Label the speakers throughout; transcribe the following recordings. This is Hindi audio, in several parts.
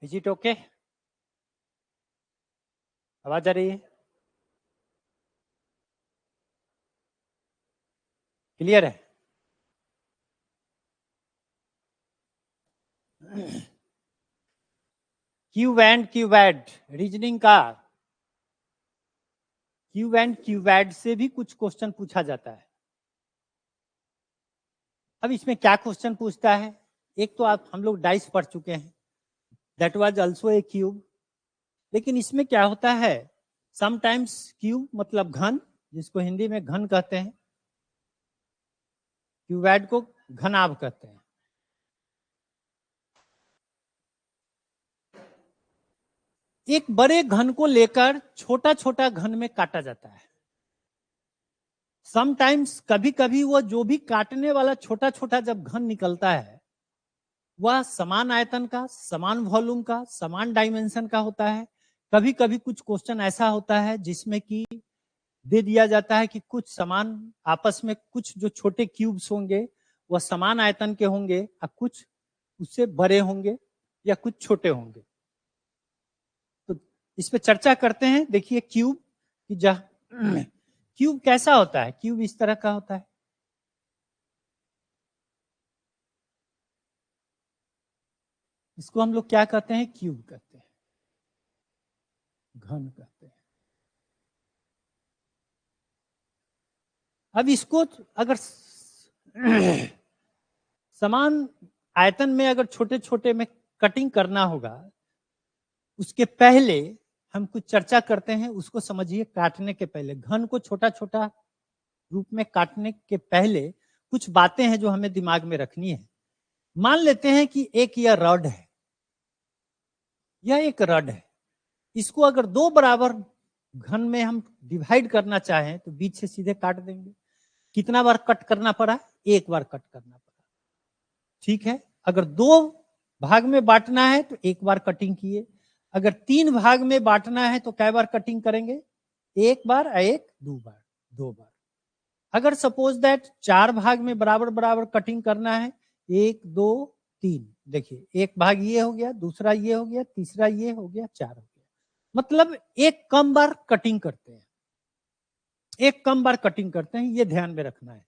Speaker 1: Is it okay? आवाज आ रही है? क्लियर है? क्यूब एंड क्यूबैड रीजनिंग का क्यूब एंड क्यूबैड से भी कुछ क्वेश्चन पूछा जाता है। अब इसमें क्या क्वेश्चन पूछता है? एक तो आप हम लोग डाइस पढ़ चुके हैं, that was also a cube. लेकिन इसमें क्या होता है, समटाइम्स क्यूब मतलब घन, जिसको हिंदी में घन कहते हैं, क्यूबैड को घनाभ कहते हैं। एक बड़े घन को लेकर छोटा छोटा घन में काटा जाता है। समटाइम्स कभी कभी वो जो भी काटने वाला छोटा छोटा जब घन निकलता है वह समान आयतन का, समान वॉल्यूम का, समान डायमेंशन का होता है। कभी कभी कुछ क्वेश्चन ऐसा होता है जिसमें कि दे दिया जाता है कि कुछ समान आपस में कुछ जो छोटे क्यूब्स होंगे वह समान आयतन के होंगे और कुछ उससे बड़े होंगे या कुछ छोटे होंगे। तो इस पे चर्चा करते हैं। देखिए क्यूब कि क्यूब कैसा होता है? क्यूब इस तरह का होता है। इसको हम लोग क्या कहते हैं? क्यूब कहते हैं, घन कहते हैं। अब इसको अगर समान आयतन में अगर छोटे छोटे में कटिंग करना होगा, उसके पहले हम कुछ चर्चा करते हैं। उसको समझिए। काटने के पहले, घन को छोटा छोटा रूप में काटने के पहले कुछ बातें हैं जो हमें दिमाग में रखनी है। मान लेते हैं कि एक यह रॉड है, यह एक रॉड है। इसको अगर दो बराबर घन में हम डिवाइड करना चाहें तो बीच से सीधे काट देंगे। कितना बार कट करना पड़ा? एक बार कट करना पड़ा। ठीक है। अगर दो भाग में बांटना है तो एक बार कटिंग किए। अगर तीन भाग में बांटना है तो कै बार कटिंग करेंगे? एक बार, एक, दो बार, दो बार। अगर सपोज दैट चार भाग में बराबर बराबर कटिंग करना है, एक, दो, तीन, देखिए एक भाग ये हो गया, दूसरा ये हो गया, तीसरा ये हो गया, चार हो गया। मतलब एक कम बार कटिंग करते हैं, एक कम बार कटिंग करते हैं, ये ध्यान में रखना है।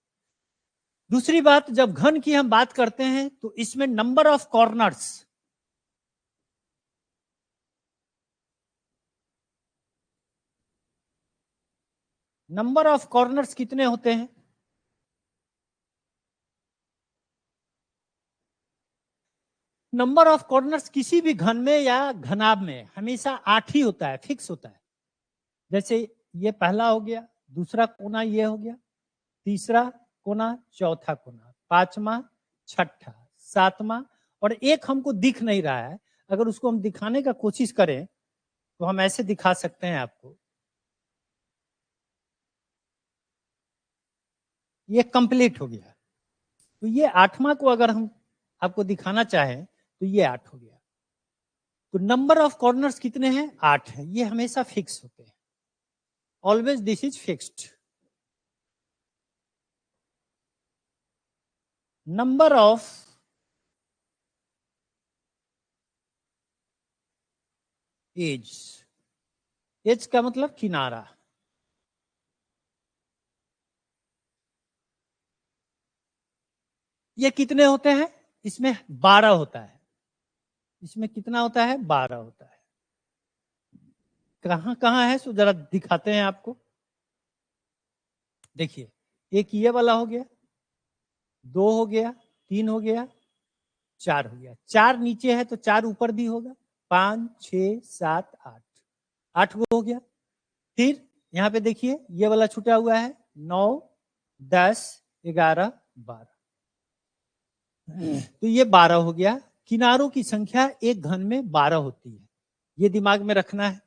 Speaker 1: दूसरी बात, जब घन की हम बात करते हैं तो इसमें number of corners, number of corners कितने होते हैं? नंबर ऑफ कॉर्नर्स किसी भी घन में या घनाभ में हमेशा 8 ही होता है, फिक्स होता है। जैसे ये पहला हो गया, दूसरा कोना ये हो गया, तीसरा कोना, चौथा कोना, पांचवा, छठा, सातवां, और एक हमको दिख नहीं रहा है। अगर उसको हम दिखाने का कोशिश करें तो हम ऐसे दिखा सकते हैं आपको। ये कंप्लीट हो गया। तो ये आठवां को अगर हम आपको दिखाना चाहें तो ये 8 हो गया। तो नंबर ऑफ कॉर्नर्स कितने हैं? 8 है। ये हमेशा फिक्स होते हैं। Always this is fixed. Number of edge, edge का मतलब किनारा। ये कितने होते हैं? इसमें 12 होता है। इसमें कितना होता है? 12 होता है। कहां कहां है सो जरा दिखाते हैं आपको। देखिए, एक ये वाला हो गया, 2 हो गया, 3 हो गया, 4 हो गया। 4 नीचे है तो 4 ऊपर भी होगा। 5, 6, 7, 8, 8 गो हो गया। फिर यहाँ पे देखिए ये वाला छूटा हुआ है, 9, 10, 11, 12। तो ये 12 हो गया। किनारों की संख्या एक घन में 12 होती है, ये दिमाग में रखना है।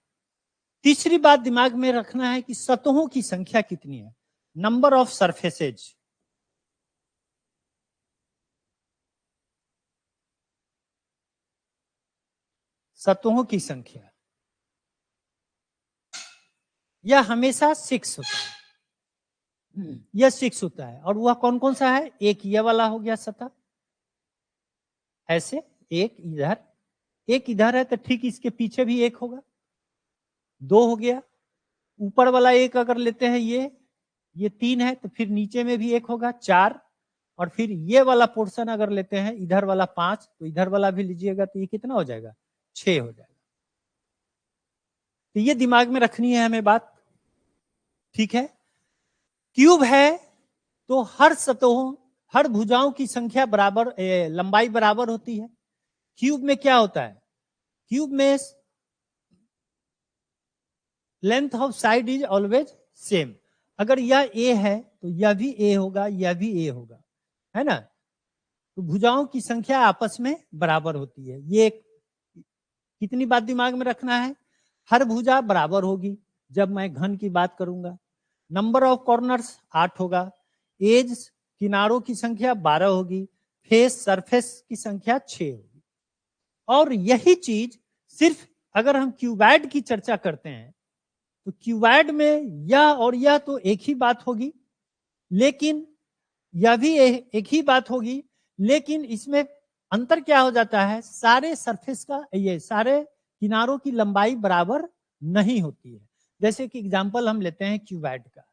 Speaker 1: तीसरी बात दिमाग में रखना है कि सतहों की संख्या कितनी है, नंबर ऑफ सरफेसेज। सतहों की संख्या यह हमेशा 6 होता है। यह 6 होता है। और वह कौन कौन सा है? एक ये वाला हो गया सतह, ऐसे एक इधर, एक इधर है तो ठीक इसके पीछे भी एक होगा, 2 हो गया। ऊपर वाला एक अगर लेते हैं ये 3 है, तो फिर नीचे में भी एक होगा, 4। और फिर ये वाला पोर्शन अगर लेते हैं इधर वाला 5, तो इधर वाला भी लीजिएगा तो ये कितना हो जाएगा, 6 हो जाएगा। तो ये दिमाग में रखनी है हमें बात, ठीक है। क्यूब है तो हर सतहों, हर भुजाओं की संख्या बराबर, लंबाई बराबर होती है। क्यूब में क्या होता है, क्यूब में length of side is always same. अगर यह ए है तो यह भी ए होगा, यह भी ए होगा, है ना। तो भुजाओं की संख्या आपस में बराबर होती है। ये कितनी बात दिमाग में रखना है, हर भुजा बराबर होगी। जब मैं घन की बात करूंगा, नंबर ऑफ कॉर्नर्स 8 होगा, एज किनारों की संख्या 12 होगी, फेस सरफेस की संख्या 6 होगी। और यही चीज सिर्फ अगर हम क्यूबॉइड की चर्चा करते हैं तो क्यूबॉइड में यह और यह तो एक ही बात होगी, लेकिन यह भी एक ही बात होगी, लेकिन इसमें अंतर क्या हो जाता है, सारे सरफेस का, ये सारे किनारों की लंबाई बराबर नहीं होती है। जैसे कि एग्जांपल हम लेते हैं क्यूबॉइड का,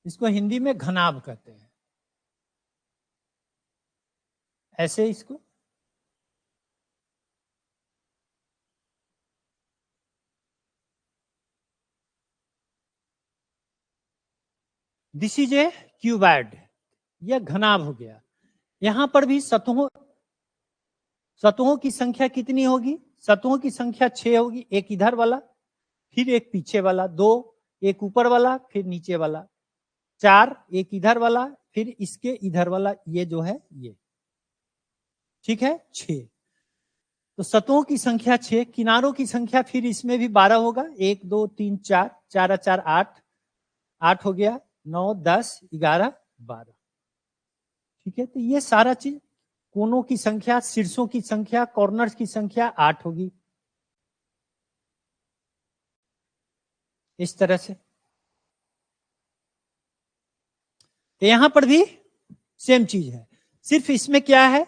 Speaker 1: इसको हिंदी में घनाभ कहते हैं, ऐसे इसको। दिस इज ए क्यूबॉइड, यह घनाभ हो गया। यहां पर भी सतहों की संख्या कितनी होगी, सतहों की संख्या 6 होगी, एक इधर वाला, फिर एक पीछे वाला, 2 एक ऊपर वाला, फिर नीचे वाला, 4 एक इधर वाला, फिर इसके इधर वाला, ये जो है ये, ठीक है, 6। तो सतहों की संख्या 6, किनारों की संख्या फिर इसमें भी 12 होगा, 1 2 3 4, 4 4 8, 8 हो गया, 9 10 11 12, ठीक है। तो ये सारा चीज, कोनों की संख्या, शीर्षों की संख्या, कॉर्नर्स की संख्या 8 होगी, इस तरह से। तो यहां पर भी सेम चीज है, सिर्फ इसमें क्या है,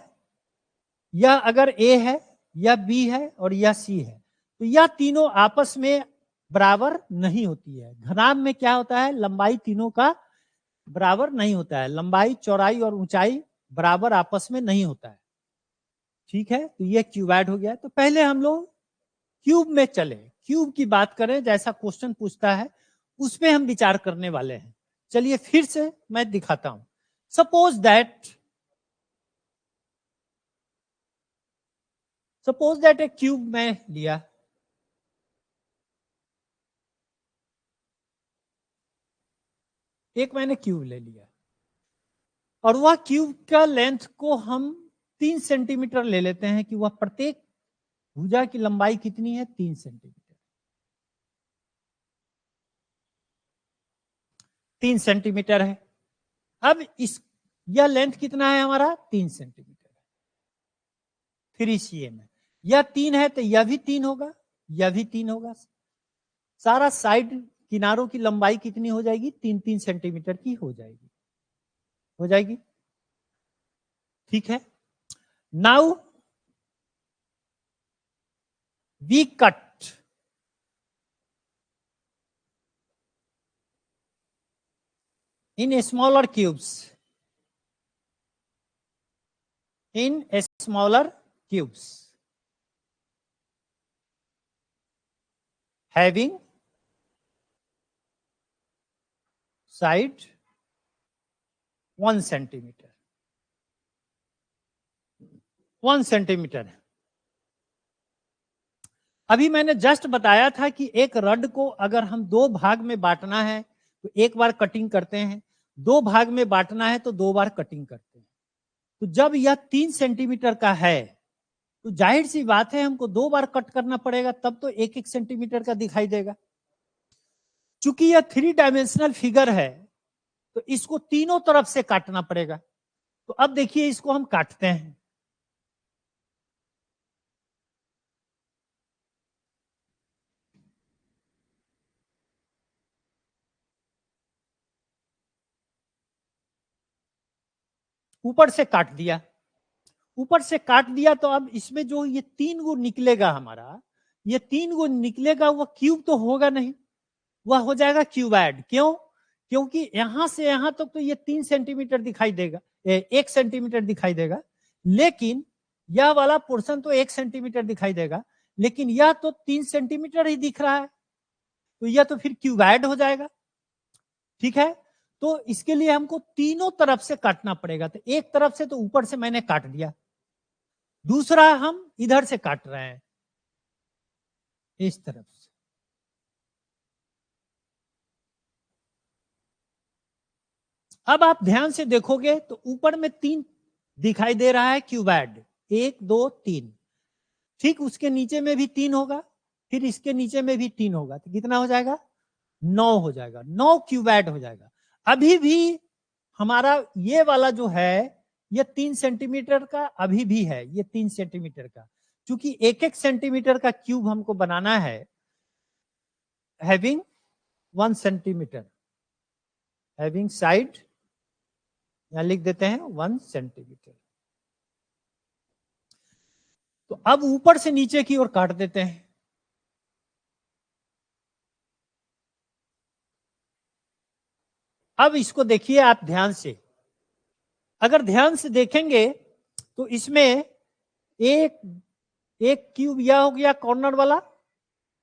Speaker 1: यह अगर ए है, यह बी है और यह सी है, तो यह तीनों आपस में बराबर नहीं होती है। घनाभ में क्या होता है, लंबाई तीनों का बराबर नहीं होता है, लंबाई चौड़ाई और ऊंचाई बराबर आपस में नहीं होता है, ठीक है। तो ये क्यूबॉइड हो गया। तो पहले हम लोग क्यूब में चले, क्यूब की बात करें, जैसा क्वेश्चन पूछता है उस पे हम विचार करने वाले हैं। चलिए फिर से मैं दिखाता हूं। सपोज दैट एक क्यूब मैं लिया, एक मैंने क्यूब ले लिया और वह क्यूब का लेंथ को हम 3 सेंटीमीटर ले लेते हैं कि वह प्रत्येक भुजा की लंबाई कितनी है, 3 सेंटीमीटर। 3 सेंटीमीटर है। अब इस, यह लेंथ कितना है हमारा, 3 सेंटीमीटर। फिर इस ये में यह 3 है तो यह भी 3 होगा, यह भी 3 होगा। सारा साइड किनारों की लंबाई कितनी हो जाएगी, 3 3 सेंटीमीटर की हो जाएगी, हो जाएगी, ठीक है। Now we cut in smaller cubes, in smaller cubes having side 1 centimetre, 1 centimetre. अभी मैंने जस्ट बताया था कि एक रड को अगर हम 2 भाग में बांटना है तो एक बार कटिंग करते हैं, 2 भाग में बांटना है तो 2 बार कटिंग करते हैं। तो जब यह 3 सेंटीमीटर का है तो जाहिर सी बात है हमको 2 बार कट करना पड़ेगा, तब तो 1 1 सेंटीमीटर का दिखाई देगा। चूंकि यह 3 डायमेंशनल फिगर है तो इसको तीनों तरफ से काटना पड़ेगा। तो अब देखिए इसको हम काटते हैं। ऊपर से काट दिया, ऊपर से काट दिया, तो अब इसमें जो ये 3 गो निकलेगा हमारा, ये 3 गो निकलेगा, वो क्यूब तो होगा नहीं, वह हो जाएगा क्यूबैड। क्यों? क्योंकि यहां से यहां तक तो ये 3 सेंटीमीटर दिखाई देगा, 1 सेंटीमीटर दिखाई देगा, लेकिन यह वाला पोर्शन तो 1 सेंटीमीटर दिखाई देगा, लेकिन यह तो 3 सेंटीमीटर ही दिख रहा है, तो यह तो फिर क्यूबैड हो जाएगा। ठीक है, तो इसके लिए हमको तीनों तरफ से काटना पड़ेगा। तो एक तरफ से तो ऊपर से मैंने काट दिया, दूसरा हम इधर से काट रहे हैं, इस तरफ से। अब आप ध्यान से देखोगे तो ऊपर में 3 दिखाई दे रहा है क्यूबैड, 1 2 3। ठीक, उसके नीचे में भी 3 होगा, फिर इसके नीचे में भी 3 होगा, तो कितना हो जाएगा? 9 हो जाएगा, 9 क्यूबैड हो जाएगा। अभी भी हमारा ये वाला जो है ये 3 सेंटीमीटर का अभी भी है, ये 3 सेंटीमीटर का, क्योंकि 1-1 सेंटीमीटर का क्यूब हमको बनाना है, हैविंग 1 सेंटीमीटर, हैविंग साइड, यहां लिख देते हैं 1 सेंटीमीटर। तो अब ऊपर से नीचे की ओर काट देते हैं। अब इसको देखिए आप ध्यान से, अगर ध्यान से देखेंगे तो इसमें एक एक क्यूब यह हो गया कॉर्नर वाला,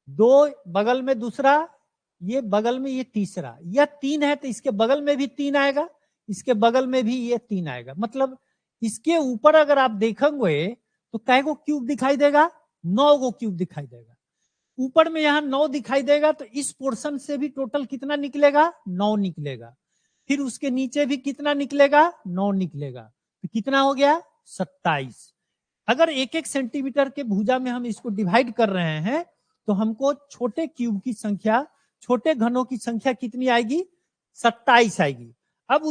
Speaker 1: 2 बगल में दूसरा, ये बगल में ये तीसरा, यह 3 है, तो इसके बगल में भी 3 आएगा, इसके बगल में भी ये 3 आएगा। मतलब इसके ऊपर अगर आप देखेंगे तो कै गो क्यूब दिखाई देगा? 9 गो क्यूब दिखाई देगा। ऊपर में यहां 9 दिखाई देगा, तो इस पोर्शन से भी टोटल कितना निकलेगा? 9 निकलेगा। फिर उसके नीचे भी कितना निकलेगा? 9 निकलेगा, तो कितना हो गया? 27। अगर 1-1 सेंटीमीटर के भुजा में हम इसको डिवाइड कर रहे हैं, तो हमको छोटे क्यूब की संख्या, छोटे घनों की संख्या कितनी आएगी? 27 आएगी। अब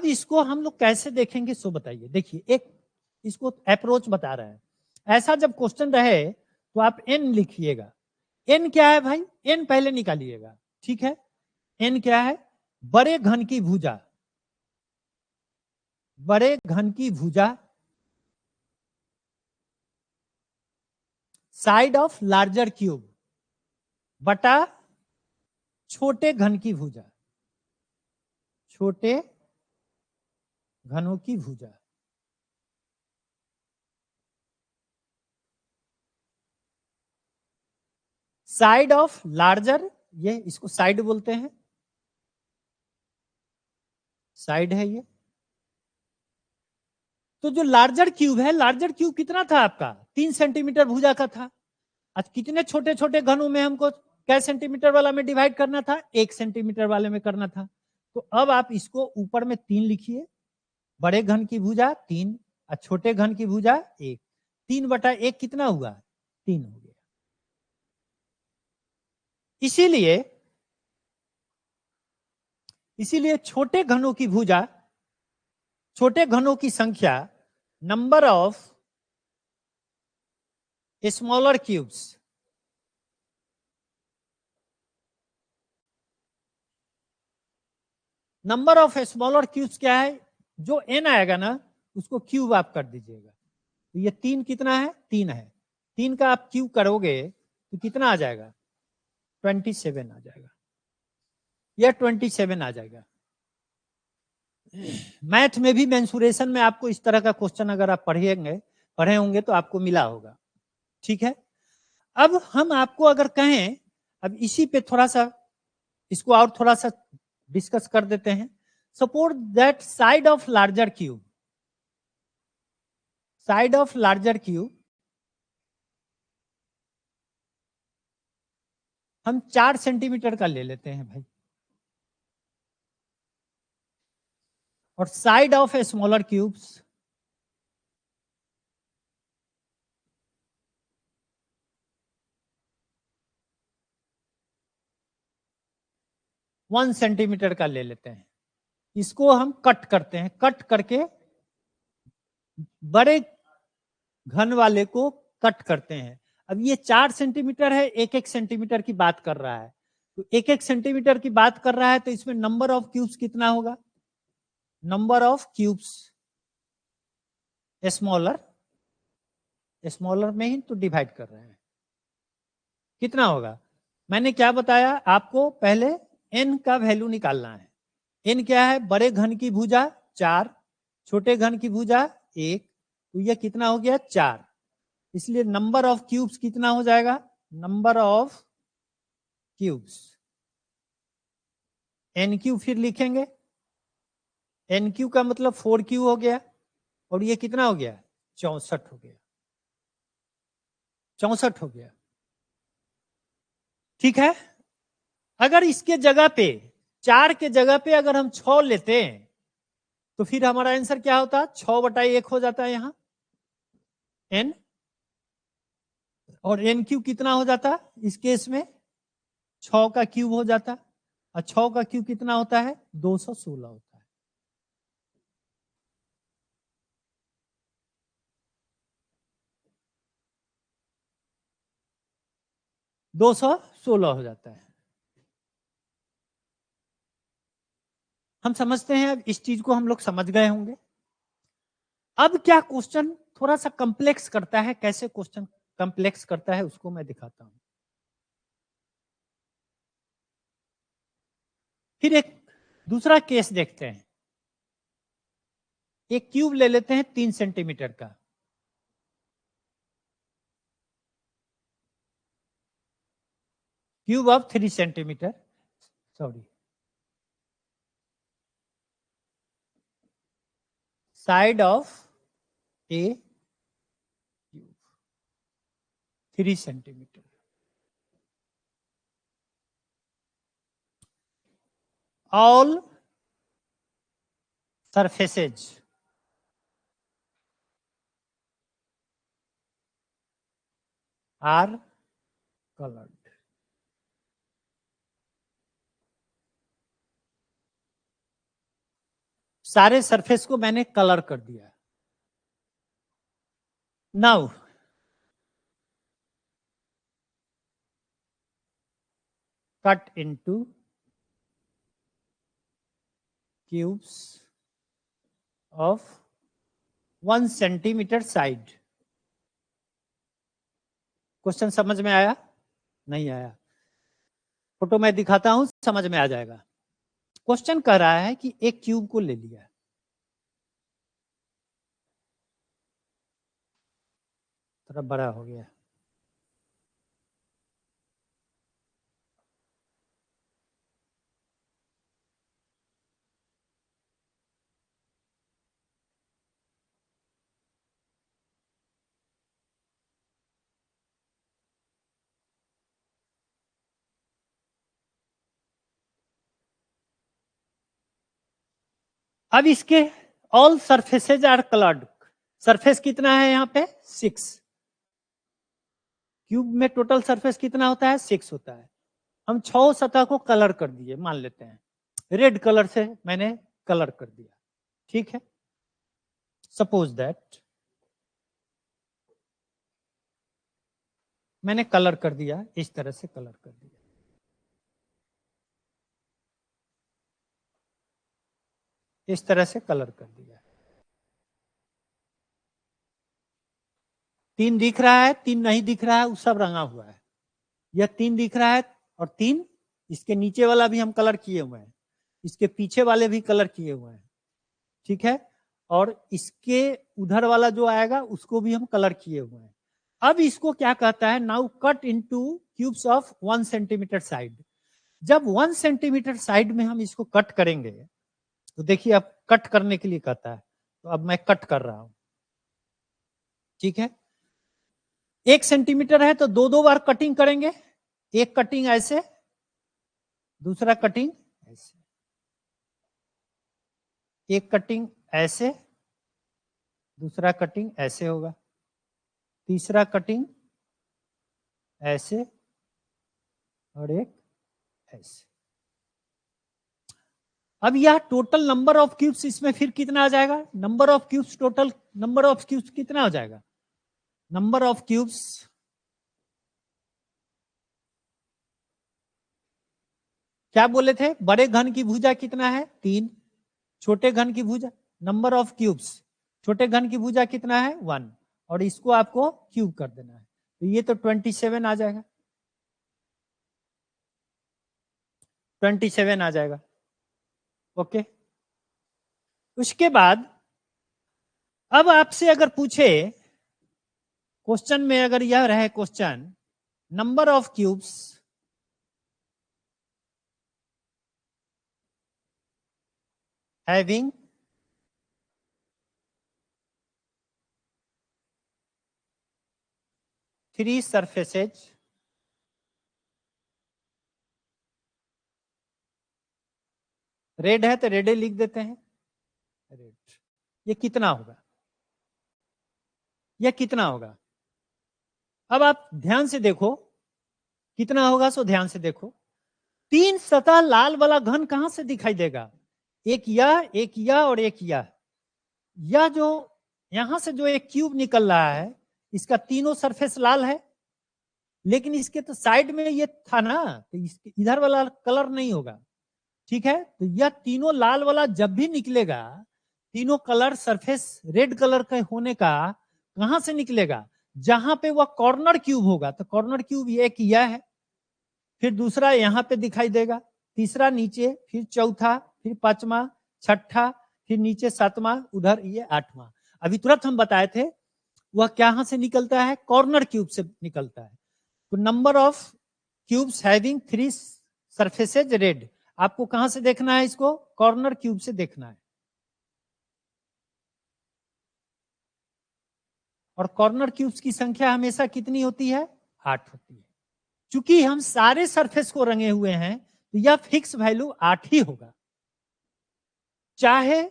Speaker 1: इसको हम लोग कैसे देखेंगे सो बताइए। देखिए, एक इसको अप्रोच बता रहे हैं। ऐसा जब क्वेश्चन रहे तो आप एन लिखिएगा। एन क्या है भाई? एन पहले निकालिएगा, ठीक है। एन क्या है? बड़े घन की भुजा, बड़े घन की भुजा, साइड ऑफ लार्जर क्यूब बटा छोटे घन की भुजा, छोटे घनों की भुजा। साइड ऑफ लार्जर, ये इसको साइड बोलते हैं, साइड है ये। तो जो लार्जर क्यूब है, लार्जर क्यूब कितना था आपका? 3 सेंटीमीटर भुजा का था। आज कितने छोटे छोटे घनों में हमको कै सेंटीमीटर वाला में डिवाइड करना था? 1 सेंटीमीटर वाले में करना था। तो अब आप इसको ऊपर में 3 लिखिए, बड़े घन की भुजा 3 और छोटे घन की भुजा 1। 3/1 कितना हुआ? 3 हो गया। इसीलिए छोटे घनों की भुजा, छोटे घनों की संख्या, number of smaller cubes, number of smaller cubes क्या है? जो एन आएगा ना उसको क्यूब आप कर दीजिएगा। तो ये 3 कितना है? 3 है। 3 का आप क्यूब करोगे तो कितना आ जाएगा? 27 आ जाएगा, यह 27 आ जाएगा। मैथ में भी मेंसुरेशन में आपको इस तरह का क्वेश्चन अगर आप पढ़े होंगे तो आपको मिला होगा, ठीक है। अब हम आपको अगर कहें, अब इसी पे थोड़ा सा इसको और थोड़ा सा डिस्कस कर देते हैं। Suppose that side of larger cube, side of larger cube हम 4 सेंटीमीटर का ले लेते हैं भाई, और side of a smaller cubes 1 centimetre का ले लेते हैं। इसको हम कट करते हैं, कट करके बड़े घन वाले को कट करते हैं। अब ये 4 सेंटीमीटर है, 1-1 सेंटीमीटर की बात कर रहा है, तो 1-1 सेंटीमीटर की बात कर रहा है, तो इसमें नंबर ऑफ क्यूब्स कितना होगा? Number of cubes smaller, smaller में ही तो डिवाइड कर रहे हैं, कितना होगा? मैंने क्या बताया आपको? पहले n का वैल्यू निकालना है। n क्या है? बड़े घन की भुजा 4, छोटे घन की भुजा 1, तो ये कितना हो गया? 4। इसलिए नंबर ऑफ क्यूब्स कितना हो जाएगा? Number of cubes N Q, फिर लिखेंगे एन क्यू का मतलब 4 क्यू हो गया, और ये कितना हो गया? 64 हो गया, 64 हो गया। ठीक है। अगर इसके जगह पे 4 के जगह पे अगर हम 6 लेते हैं, तो फिर हमारा आंसर क्या होता? 6/1 हो जाता है यहाँ n, और n क्यूब कितना हो जाता इस केस में? 6 का क्यूब हो जाता, और 6 का क्यूब कितना होता है? 216 होता है। दो 216 हो जाता है। हम समझते हैं, अब इस चीज को हम लोग समझ गए होंगे। अब क्या क्वेश्चन थोड़ा सा कॉम्प्लेक्स करता है, कैसे क्वेश्चन कॉम्प्लेक्स करता है उसको मैं दिखाता हूं। फिर एक दूसरा केस देखते हैं। एक क्यूब ले लेते हैं 3 सेंटीमीटर का, cube of 3 centimetre, sorry, side of a cube 3 centimetre, all surfaces are coloured. सारे सरफेस को मैंने कलर कर दिया। Now cut into cubes of 1 centimetre side. Question समझ में आया? नहीं आया? फोटो मैं दिखाता हूं, समझ में आ जाएगा। क्वेश्चन कह रहा है कि एक क्यूब को ले लिया, थोड़ा बड़ा हो गया, अब इसके all surfaces are coloured. Surface कितना है यहाँ पे? 6। क्यूब में टोटल सरफेस कितना होता है? 6 होता है। हम 6 सतह को कलर कर दिए, मान लेते हैं रेड कलर से मैंने कलर कर दिया, ठीक है। सपोज दैट मैंने कलर कर दिया, इस तरह से कलर कर दिया, इस तरह से कलर कर दिया। 3 दिख रहा है, 3 नहीं दिख रहा है, वो सब रंगा हुआ है। यह 3 दिख रहा है, और 3 इसके नीचे वाला भी हम कलर किए हुए हैं, इसके पीछे वाले भी कलर किए हुए हैं, ठीक है। और इसके उधर वाला जो आएगा उसको भी हम कलर किए हुए हैं। अब इसको क्या कहता है? Now cut into cubes of 1 centimetre side. जब 1 सेंटीमीटर साइड में हम इसको कट करेंगे, तो देखिए अब कट करने के लिए कहता है, तो अब मैं कट कर रहा हूं, ठीक है। 1 सेंटीमीटर है तो 2-2 बार कटिंग करेंगे। एक कटिंग ऐसे, दूसरा कटिंग ऐसे, एक कटिंग ऐसे, दूसरा कटिंग ऐसे होगा, तीसरा कटिंग ऐसे, और एक ऐसे। अब यह टोटल नंबर ऑफ क्यूब्स इसमें फिर कितना आ जाएगा? Number of cubes, total number of cubes कितना हो जाएगा? नंबर ऑफ क्यूब्स क्या बोले थे, बड़े घन की भुजा कितना है 3, छोटे घन की भुजा नंबर ऑफ क्यूब्स, छोटे घन की भुजा कितना है 1, और इसको आपको क्यूब कर देना है, तो ये तो 27 आ जाएगा, 27 आ जाएगा। ओके, उसके बाद अब आपसे अगर पूछे क्वेश्चन में, अगर यह रहे question, number of cubes having three surfaces red है तो रेड लिख देते हैं, रेड, ये कितना होगा, यह कितना होगा, अब आप ध्यान से देखो कितना होगा, सो ध्यान से देखो, 3 सतह लाल वाला घन कहां से दिखाई देगा, एक यह और एक यह जो यहां से जो एक क्यूब निकल रहा है, इसका तीनों सरफेस लाल है, लेकिन इसके तो साइड में ये था ना, तो इधर वाला कलर नहीं होगा, ठीक है, तो यह तीनों लाल वाला जब भी निकलेगा, तीनों कलर सरफेस रेड कलर का होने का कहां से निकलेगा, जहां पे वह कॉर्नर क्यूब होगा, तो कॉर्नर क्यूब ये एक यह है, फिर दूसरा यहां पे दिखाई देगा, तीसरा नीचे, फिर चौथा, फिर पांचवा, छठा, फिर नीचे सातवां, उधर ये आठवां। अभी तुरंत हम बताए थे वह कहां से निकलता है, कॉर्नर क्यूब से निकलता है। तो number of cubes having 3 surfaces red, आपको कहां से देखना है इसको, कॉर्नर क्यूब से देखना है, और कॉर्नर क्यूब्स की संख्या हमेशा कितनी होती है, 8 होती है। चूंकि हम सारे सरफेस को रंगे हुए हैं, तो यह फिक्स वैल्यू 8 ही होगा, चाहे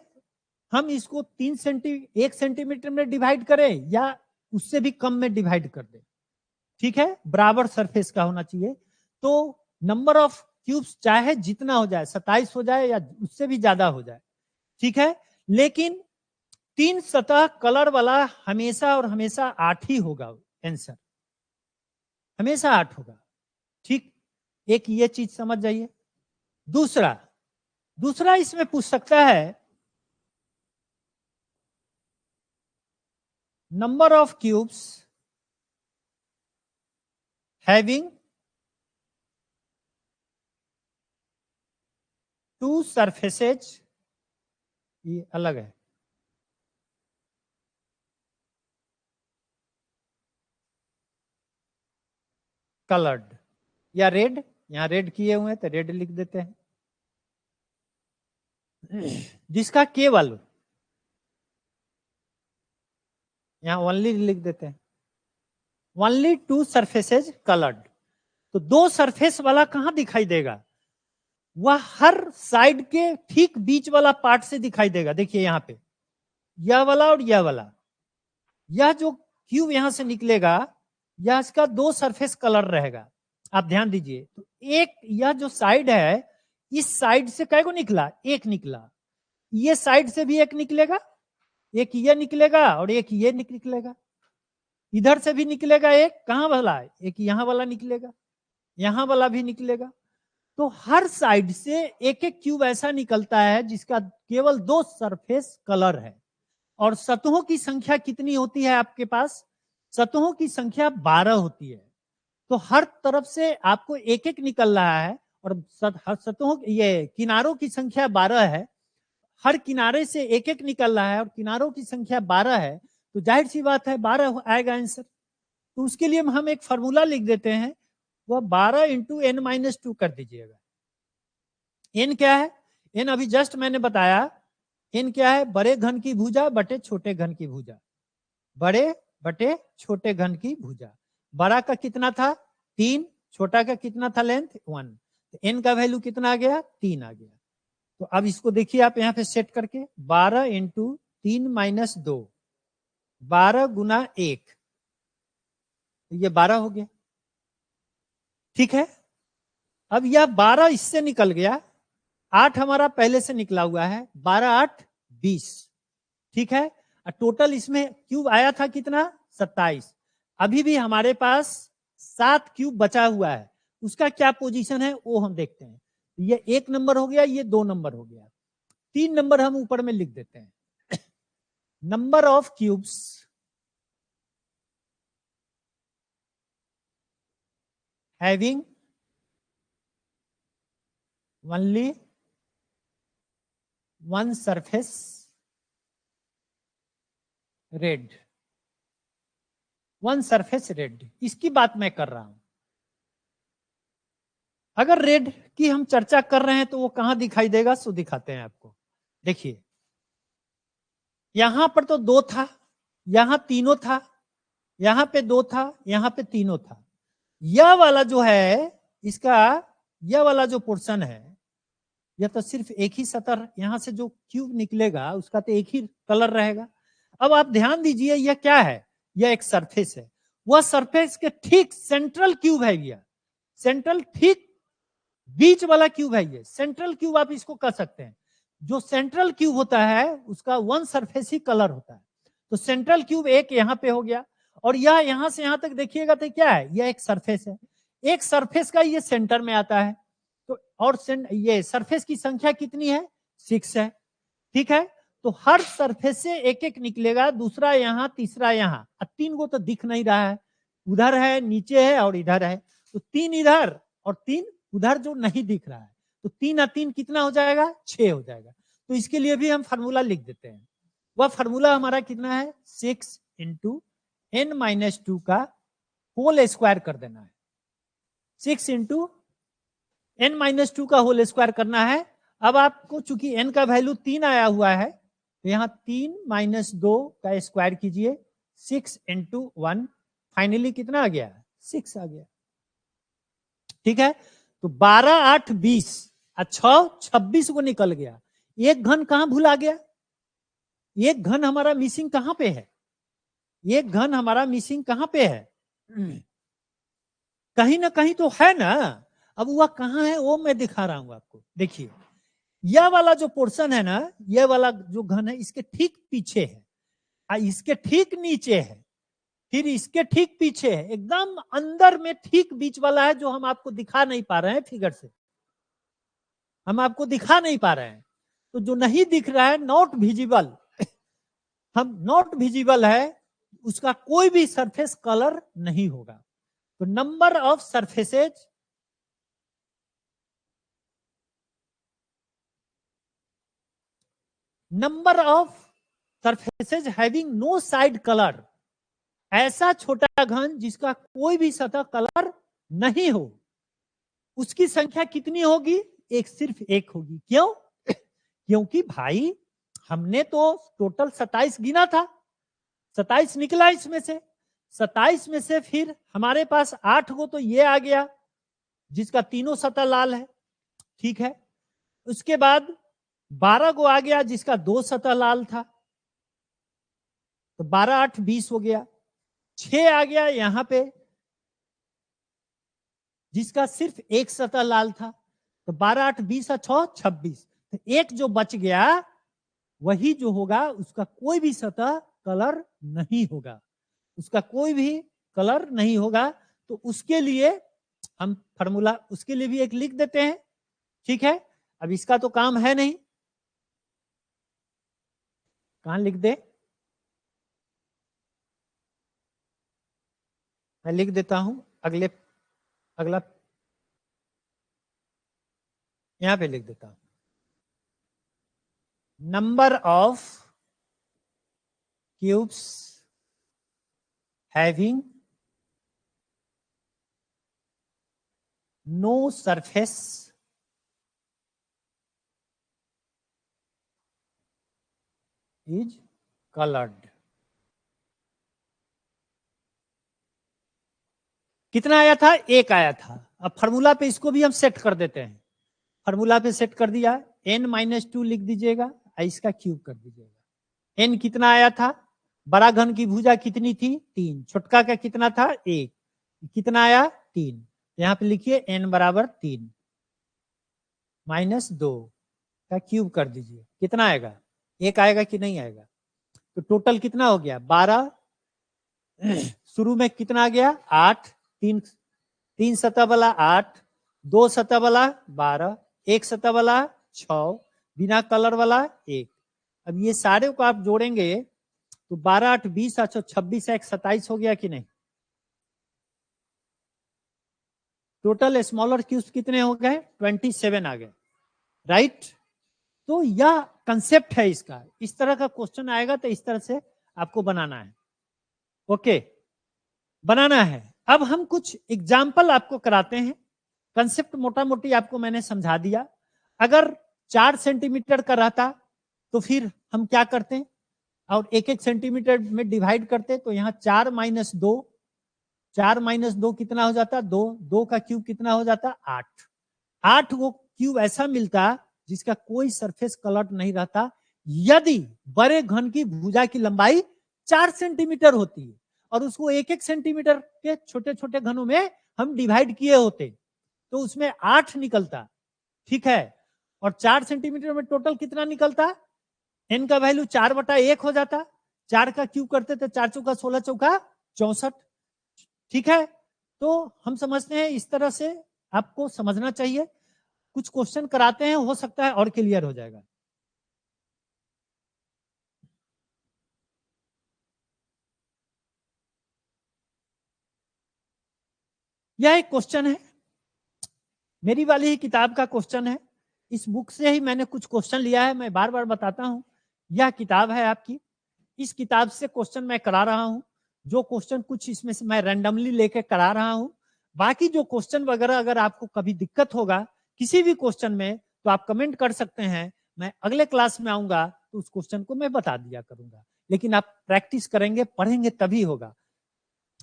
Speaker 1: हम इसको 1 सेंटीमीटर में डिवाइड करें या उससे भी कम में डिवाइड कर दें, ठीक है, बराबर सरफेस का होना चाहिए। तो नंबर ऑफ क्यूब्स चाहे जितना हो जाए, 27 हो जाए या उससे भी ज्यादा हो जाए, ठीक है, लेकिन 3 सतह कलर वाला हमेशा और हमेशा 8 ही होगा, आंसर हमेशा 8 होगा, ठीक, एक ये चीज समझ जाइए। दूसरा इसमें पूछ सकता है, number of cubes having 2 surfaces, ये अलग है, कलर्ड या रेड, यहां रेड किए हुए हैं तो रेड लिख देते हैं, जिसका केवल यहां ओनली लिख देते हैं, ओनली 2 सरफेसेज कलर्ड। तो 2 सरफेस वाला कहां दिखाई देगा, वह हर साइड के ठीक बीच वाला पार्ट से दिखाई देगा, देखिए यहां पे यह वाला और यह वाला, यह जो क्यूब यहां से निकलेगा, यह इसका 2 सरफेस कलर रहेगा। आप ध्यान दीजिए, तो एक यह जो साइड है, इस साइड से कै को निकला, एक निकला, ये साइड से भी एक निकलेगा, एक ये निकलेगा और एक ये निकलेगा, इधर से भी निकलेगा एक, कहां वाला, एक यहां वाला निकलेगा, यहां वाला भी निकलेगा। तो हर साइड से एक एक क्यूब ऐसा निकलता है जिसका केवल 2 सरफेस कलर है, और सतहों की संख्या कितनी होती है आपके पास, सतहों की संख्या 12 होती है। तो हर तरफ से आपको एक एक निकल रहा है, और हर सतहों, ये किनारों की संख्या 12 है, हर किनारे से एक एक निकल रहा है, और किनारों की संख्या 12 है, तो जाहिर सी बात है 12 आएगा आंसर। तो उसके लिए हम एक फॉर्मूला लिख देते हैं, वह 12 इंटू n-2 कर दीजिएगा। n क्या है, n अभी जस्ट मैंने बताया, n क्या है, बड़े घन की भुजा बटे छोटे घन की भुजा, बड़े बटे छोटे घन की भुजा। बड़ा का कितना था 3, छोटा का कितना था लेंथ 1, तो n का वैल्यू कितना आ गया 3 आ गया। तो अब इसको देखिए आप यहाँ पे सेट करके, 12 इंटू 3 माइनस 2, 12 गुना 1, ये 12 हो गया, ठीक है। अब यह 12 इससे निकल गया, 8 हमारा पहले से निकला हुआ है, 12 8 20, ठीक है। टोटल इसमें क्यूब आया था कितना 27, अभी भी हमारे पास 7 क्यूब बचा हुआ है, उसका क्या पोजीशन है वो हम देखते हैं। ये 1 नंबर हो गया, ये 2 नंबर हो गया, 3 नंबर हम ऊपर में लिख देते हैं। Number of cubes having only one surface red, one surface red, इसकी बात मैं कर रहा हूं। अगर रेड की हम चर्चा कर रहे हैं तो वो कहां दिखाई देगा, सो दिखाते हैं आपको। देखिए यहां पर तो 2 था, यहां तीनों था, यहां पे 2 था, यहां पे तीनों था। यह वाला जो है इसका, यह वाला जो पोर्शन है, यह तो सिर्फ एक ही सतह, यहां से जो क्यूब निकलेगा उसका तो एक ही कलर रहेगा। अब आप ध्यान दीजिए यह क्या है, यह एक सरफेस है, वह सरफेस के ठीक सेंट्रल क्यूब है, यह सेंट्रल ठीक बीच वाला क्यूब है, ये सेंट्रल क्यूब आप इसको कह सकते हैं। जो सेंट्रल क्यूब होता है उसका वन सरफेस ही कलर होता है। तो सेंट्रल क्यूब एक यहां पे हो गया, और यह यहां से यहां तक देखिएगा तो क्या है, यह एक सरफेस है, एक सरफेस का ये सेंटर में आता है। तो और ये सरफेस की संख्या कितनी है, 6 है, ठीक है। तो हर सरफेस से एक एक निकलेगा, दूसरा यहां, तीसरा यहां, 3 को तो दिख नहीं रहा है, उधर है, नीचे है और इधर है, तो 3 इधर और 3 उधर जो नहीं दिख रहा है, तो 3 और 3 कितना हो जाएगा, 6 हो जाएगा। तो इसके लिए भी हम फार्मूला लिख देते हैं, वह फार्मूला हमारा कितना है, 6 इंटू n-2 का होल स्क्वायर कर देना है, 6 इंटू n-2 का होल स्क्वायर करना है। अब आपको चूंकि n का वैल्यू 3 आया हुआ है, तो यहां 3 - 2 का स्क्वायर कीजिए, 6 इंटू 1, फाइनली कितना आ गया, 6 आ गया, ठीक है। तो 12, 8, 20 और 6, 26 को निकल गया। एक घन कहां भुला गया, एक घन हमारा मिसिंग कहां पे है, एक घन हमारा मिसिंग कहां पे है, कहीं ना कहीं तो है ना। अब वह कहां है वो मैं दिखा रहा हूं आपको। देखिए यह वाला जो पोर्शन है ना, यह वाला जो घन है इसके ठीक पीछे है, इसके ठीक नीचे है, फिर इसके ठीक पीछे है, एकदम अंदर में ठीक बीच वाला है, जो हम आपको दिखा नहीं पा रहे हैं फिगर से, हम आपको दिखा नहीं पा रहे हैं। तो जो नहीं दिख रहा है, नॉट विजिबल, हम नॉट विजिबल है, उसका कोई भी सरफेस कलर नहीं होगा। तो number of surfaces number of surfaces having no side colour, ऐसा छोटा घन जिसका कोई भी सतह कलर नहीं हो, उसकी संख्या कितनी होगी, एक, सिर्फ एक होगी। क्यों, क्योंकि भाई हमने तो टोटल 27 गिना था, 27 निकला इसमें से, 27 में से फिर हमारे पास 8 को तो ये आ गया जिसका तीनों सतह लाल है, ठीक है। उसके बाद 12 को आ गया जिसका 2 सतह लाल था, तो 12, 8, 20 हो गया। 6 आ गया यहां पे जिसका सिर्फ एक सतह लाल था, तो 12, 8, 20 और 6, 26। तो एक जो बच गया वही जो होगा उसका कोई भी सतह कलर नहीं होगा, उसका कोई भी कलर नहीं होगा। तो उसके लिए हम फार्मूला उसके लिए भी एक लिख देते हैं, ठीक है। अब इसका तो काम है नहीं, कहां लिख दे, मैं लिख देता हूं अगला यहां पे लिख देता हूं, number of cubes having no surface is coloured. कितना आया था, एक आया था। अब फार्मूला पे इसको भी हम सेट कर देते हैं, फार्मूला पे सेट कर दिया, n-2 लिख दीजिएगा, इसका क्यूब कर दीजिएगा। n कितना आया था, बड़ा घन की भुजा कितनी थी, 3, छोटका का कितना था, 1, कितना आया, 3। यहां पे लिखिए n बराबर 3 - 2 का क्यूब कर दीजिए, कितना आएगा, 1 आएगा कि नहीं आएगा। तो टोटल कितना हो गया, 12, शुरू में कितना आ गया, 8, 3 सतह वाला 8, 2 सतह वाला 12, एक सतह वाला 6, बिना कलर वाला 1। अब ये सारे को आप जोड़ेंगे तो 12 8 20 26 1 27 हो गया कि नहीं? टोटल स्मॉलर क्यूब्स कितने हो गए? 27 आ गए, राइट। तो यह कंसेप्ट है इसका। इस तरह का क्वेश्चन आएगा तो इस तरह से आपको बनाना है। ओके, बनाना है। अब हम कुछ एग्जाम्पल आपको कराते हैं। कंसेप्ट मोटा मोटी आपको मैंने समझा दिया। अगर 4 सेंटीमीटर का रहता तो फिर हम क्या करते हैं, और 1 1 सेंटीमीटर में डिवाइड करते, तो यहाँ 4 - 2, 4 - 2 कितना हो जाता? 2, 2 का क्यूब कितना हो जाता? 8। 8 वो क्यूब ऐसा मिलता जिसका कोई सरफेस कलर नहीं रहता, यदि बड़े घन की भुजा की लंबाई 4 सेंटीमीटर होती है और उसको 1 1 सेंटीमीटर के छोटे छोटे घनों में हम डिवाइड किए होते, तो उसमें 8 निकलता, ठीक है। और 4 सेंटीमीटर में टोटल कितना निकलता? एन का वैल्यू 4/1 हो जाता। 4 का क्यूब करते थे, 4 चौका 16 चौका 64, ठीक है। तो हम समझते हैं इस तरह से आपको समझना चाहिए। कुछ क्वेश्चन कराते हैं, हो सकता है और क्लियर हो जाएगा। यह एक क्वेश्चन है, मेरी वाली ही किताब का क्वेश्चन है। इस बुक से ही मैंने कुछ क्वेश्चन लिया है, मैं बार बार बताता हूं। यह किताब है आपकी, इस किताब से क्वेश्चन मैं करा रहा हूं। जो क्वेश्चन कुछ इसमें से मैं रैंडमली लेके करा रहा हूं। बाकी जो क्वेश्चन वगैरह अगर आपको कभी दिक्कत होगा किसी भी क्वेश्चन में, तो आप कमेंट कर सकते हैं। मैं अगले क्लास में आऊंगा तो उस क्वेश्चन को मैं बता दिया करूंगा। लेकिन आप प्रैक्टिस करेंगे, पढ़ेंगे, तभी होगा।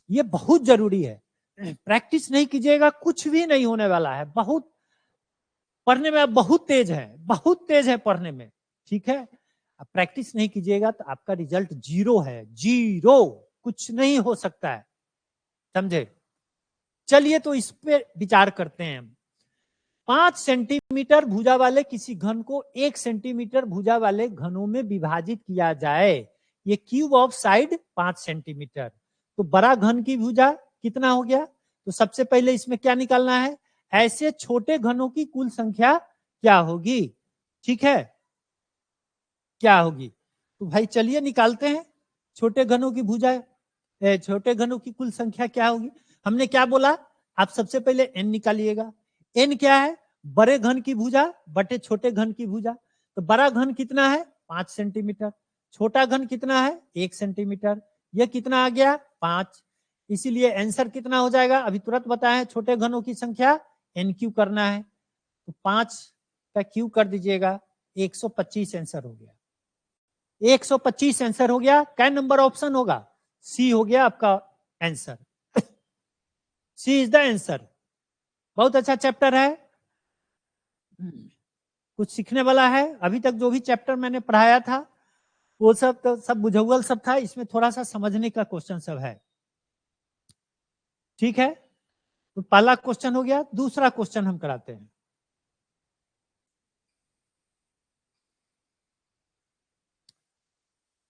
Speaker 1: ये बहुत जरूरी है। प्रैक्टिस नहीं कीजिएगा कुछ भी नहीं होने वाला है। बहुत पढ़ने में आप बहुत तेज है, बहुत तेज है पढ़ने में, ठीक है। आप प्रैक्टिस नहीं कीजिएगा तो आपका रिजल्ट 0 है, 0, कुछ नहीं हो सकता है, समझे। चलिए तो इस पे विचार करते हैं हम। 5 सेंटीमीटर भुजा वाले किसी घन को 1 सेंटीमीटर भुजा वाले घनों में विभाजित किया जाए। ये क्यूब ऑफ साइड 5 सेंटीमीटर। तो बड़ा घन की भुजा कितना हो गया? तो सबसे पहले इसमें क्या निकालना है? ऐसे छोटे घनों की कुल संख्या क्या होगी, ठीक है, क्या होगी। तो भाई चलिए निकालते हैं। छोटे घनों की भुजा, छोटे घनों की कुल संख्या क्या होगी? हमने क्या बोला? आप सबसे पहले एन निकालिएगा। एन क्या है? बड़े घन की भुजा बटे छोटे घन की भुजा। तो बड़ा घन कितना है? 5 सेंटीमीटर। छोटा घन कितना है? 1 सेंटीमीटर। यह कितना आ गया? 5। इसीलिए आंसर कितना हो जाएगा? अभी तुरंत बताएं, छोटे घनों की संख्या एन क्यू करना है, तो 5 का क्यू कर दीजिएगा, 125 आंसर हो गया। 125 आंसर हो गया। क्या नंबर ऑप्शन होगा? सी हो गया आपका answer. C is the answer. बहुत अच्छा चैप्टर है, कुछ सीखने वाला है। अभी तक जो भी चैप्टर मैंने पढ़ाया था वो सब तो सब बुझौल सब था, इसमें थोड़ा सा समझने का क्वेश्चन सब है, ठीक है। तो पहला क्वेश्चन हो गया। दूसरा क्वेश्चन हम कराते हैं।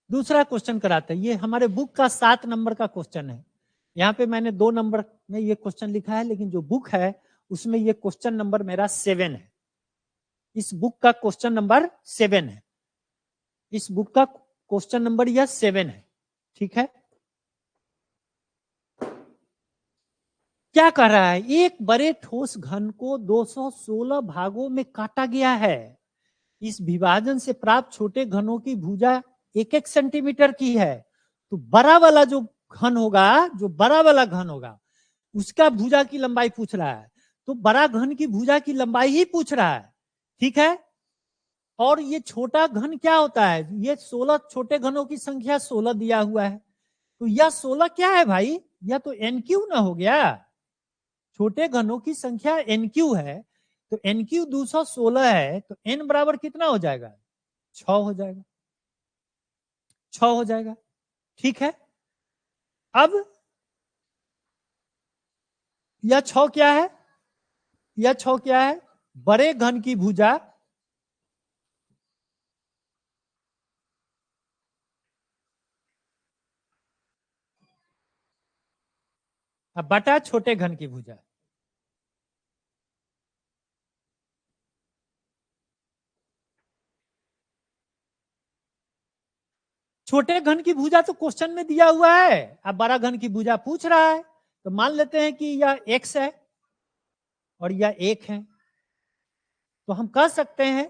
Speaker 1: दूसरा क्वेश्चन कराते हैं। ये हमारे बुक का 7 नंबर का क्वेश्चन है। यहाँ पे मैंने 2 नंबर में ये क्वेश्चन लिखा है, लेकिन जो बुक है उसमें ये क्वेश्चन नंबर मेरा 7 है। इस बुक का क्वेश्चन नंबर 7 है। इस बुक का क्वेश्चन नंबर यह 7 है, ठीक है। क्या कर रहा है? एक बड़े ठोस घन को 216 भागों में काटा गया है। इस विभाजन से प्राप्त छोटे घनों की भुजा 1 1 सेंटीमीटर की है। तो बड़ा वाला जो घन होगा, जो बड़ा वाला घन होगा, उसका भुजा की लंबाई पूछ रहा है। तो बड़ा घन की भुजा की लंबाई ही पूछ रहा है, ठीक है। और ये छोटा घन क्या होता है? ये 16 छोटे घनों की संख्या 16 दिया हुआ है। तो यह 16 क्या है भाई? यह तो एन क्यू ना हो गया। छोटे घनों की संख्या एन क्यू है, तो एन क्यू 216 है, तो एन बराबर कितना हो जाएगा? 6 हो जाएगा, 6 हो जाएगा, ठीक है। अब यह 6 क्या है? यह 6 क्या है? बड़े घन की भुजा बटा छोटे घन की भुजा। छोटे घन की भुजा तो क्वेश्चन में दिया हुआ है, अब बड़ा घन की भुजा पूछ रहा है, तो मान लेते हैं कि यह x है और यह 1 है, तो हम कह सकते हैं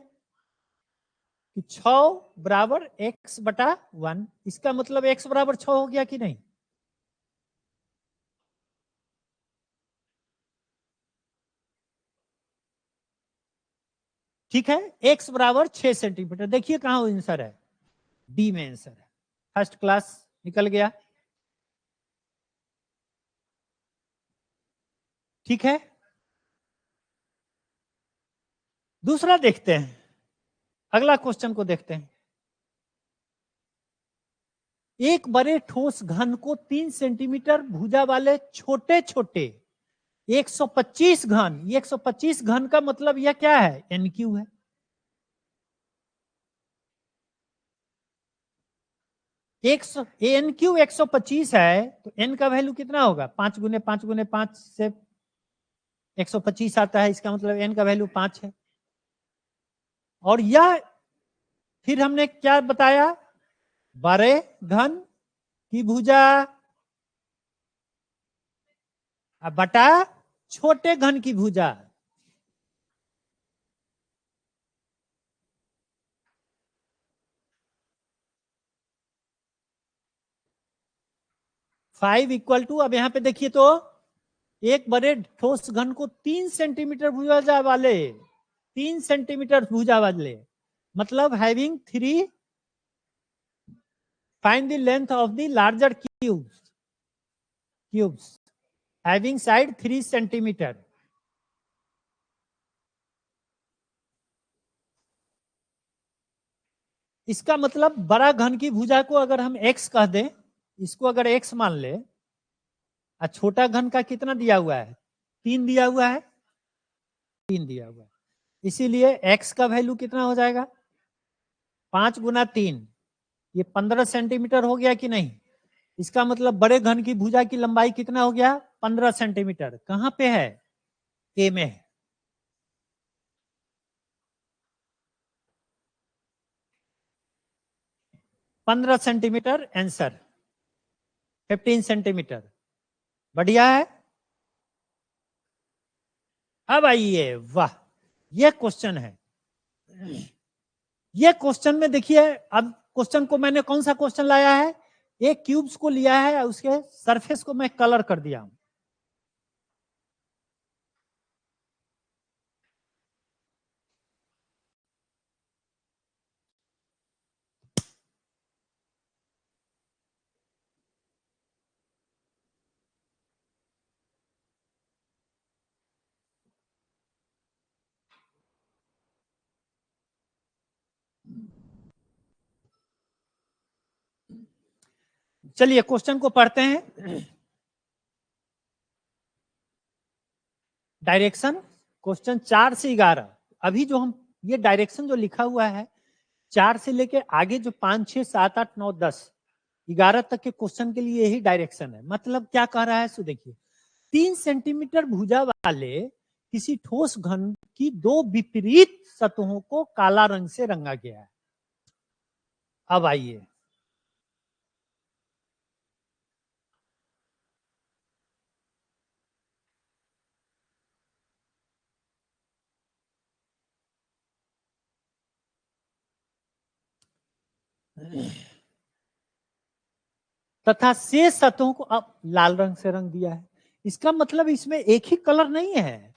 Speaker 1: कि 6 बराबर x बटा 1। इसका मतलब x बराबर 6 हो गया कि नहीं? ठीक है, x बराबर 6 सेंटीमीटर। देखिए कहां आंसर है, डी में आंसर है। फर्स्ट क्लास निकल गया। ठीक है, दूसरा देखते हैं, अगला क्वेश्चन को देखते हैं। एक बड़े ठोस घन को 3 सेंटीमीटर भुजा वाले छोटे छोटे 125 घन, 125 घन का मतलब यह क्या है, एन क्यू है। एन क्यू 125 है, तो एन का वैल्यू कितना होगा, 5 गुने 5 गुने 5 से 125 आता है, इसका मतलब एन का वैल्यू 5 है। और यह फिर हमने क्या बताया, बड़े घन की भुजा बटा छोटे घन की भुजा। फाइव इक्वल टू, अब यहां पे देखिए तो एक बड़े ठोस घन को 3 सेंटीमीटर भुजा वाले, 3 सेंटीमीटर भुजा वाले, मतलब having 3, find the length of the larger cubes having side 3 centimetre. इसका मतलब बड़ा घन की भुजा को अगर हम x कह दें, इसको अगर x मान ले, और छोटा घन का कितना दिया हुआ है, 3 दिया हुआ है, 3 दिया हुआ है, इसीलिए x का वैल्यू कितना हो जाएगा, 5 गुना 3, ये 15 सेंटीमीटर हो गया कि नहीं। इसका मतलब बड़े घन की भुजा की लंबाई कितना हो गया, 15 सेंटीमीटर। कहां पे है, ए में है। पंद्रह सेंटीमीटर आंसर, 15 सेंटीमीटर, बढ़िया है। अब आइए, वाह, यह क्वेश्चन है। ये क्वेश्चन में देखिए, अब क्वेश्चन को मैंने कौन सा क्वेश्चन लाया है, एक क्यूब्स को लिया है, उसके सरफेस को मैं कलर कर दिया हूं। चलिए क्वेश्चन को पढ़ते हैं। डायरेक्शन क्वेश्चन 4 से 11, अभी जो हम ये डायरेक्शन जो लिखा हुआ है 4 से लेके आगे जो 5 6 7 8 9 10 11 तक के क्वेश्चन के लिए यही डायरेक्शन है। मतलब क्या कह रहा है, सो देखिए, 3 सेंटीमीटर भुजा वाले किसी ठोस घन की 2 विपरीत सतहों को काला रंग से रंगा गया है। अब आइए, तथा शेष सतहों को अब लाल रंग से रंग दिया है। इसका मतलब इसमें एक ही कलर नहीं है,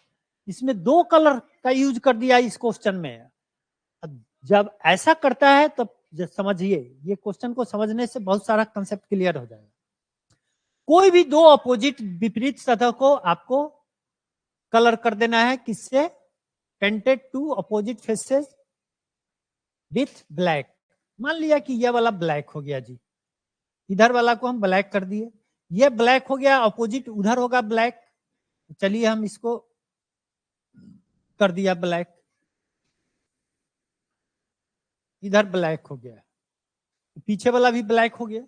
Speaker 1: इसमें 2 कलर का यूज कर दिया इस क्वेश्चन में। जब ऐसा करता है तब समझिए, ये क्वेश्चन को समझने से बहुत सारा कंसेप्ट क्लियर हो जाएगा। कोई भी 2 अपोजिट विपरीत सतह को आपको कलर कर देना है, किससे, painted 2 opposite faces with black. मान लिया कि यह वाला ब्लैक हो गया जी, इधर वाला को हम ब्लैक कर दिए, ये ब्लैक हो गया, अपोजिट उधर होगा ब्लैक। चलिए हम इसको कर दिया ब्लैक, इधर ब्लैक हो गया, पीछे वाला भी ब्लैक हो गया।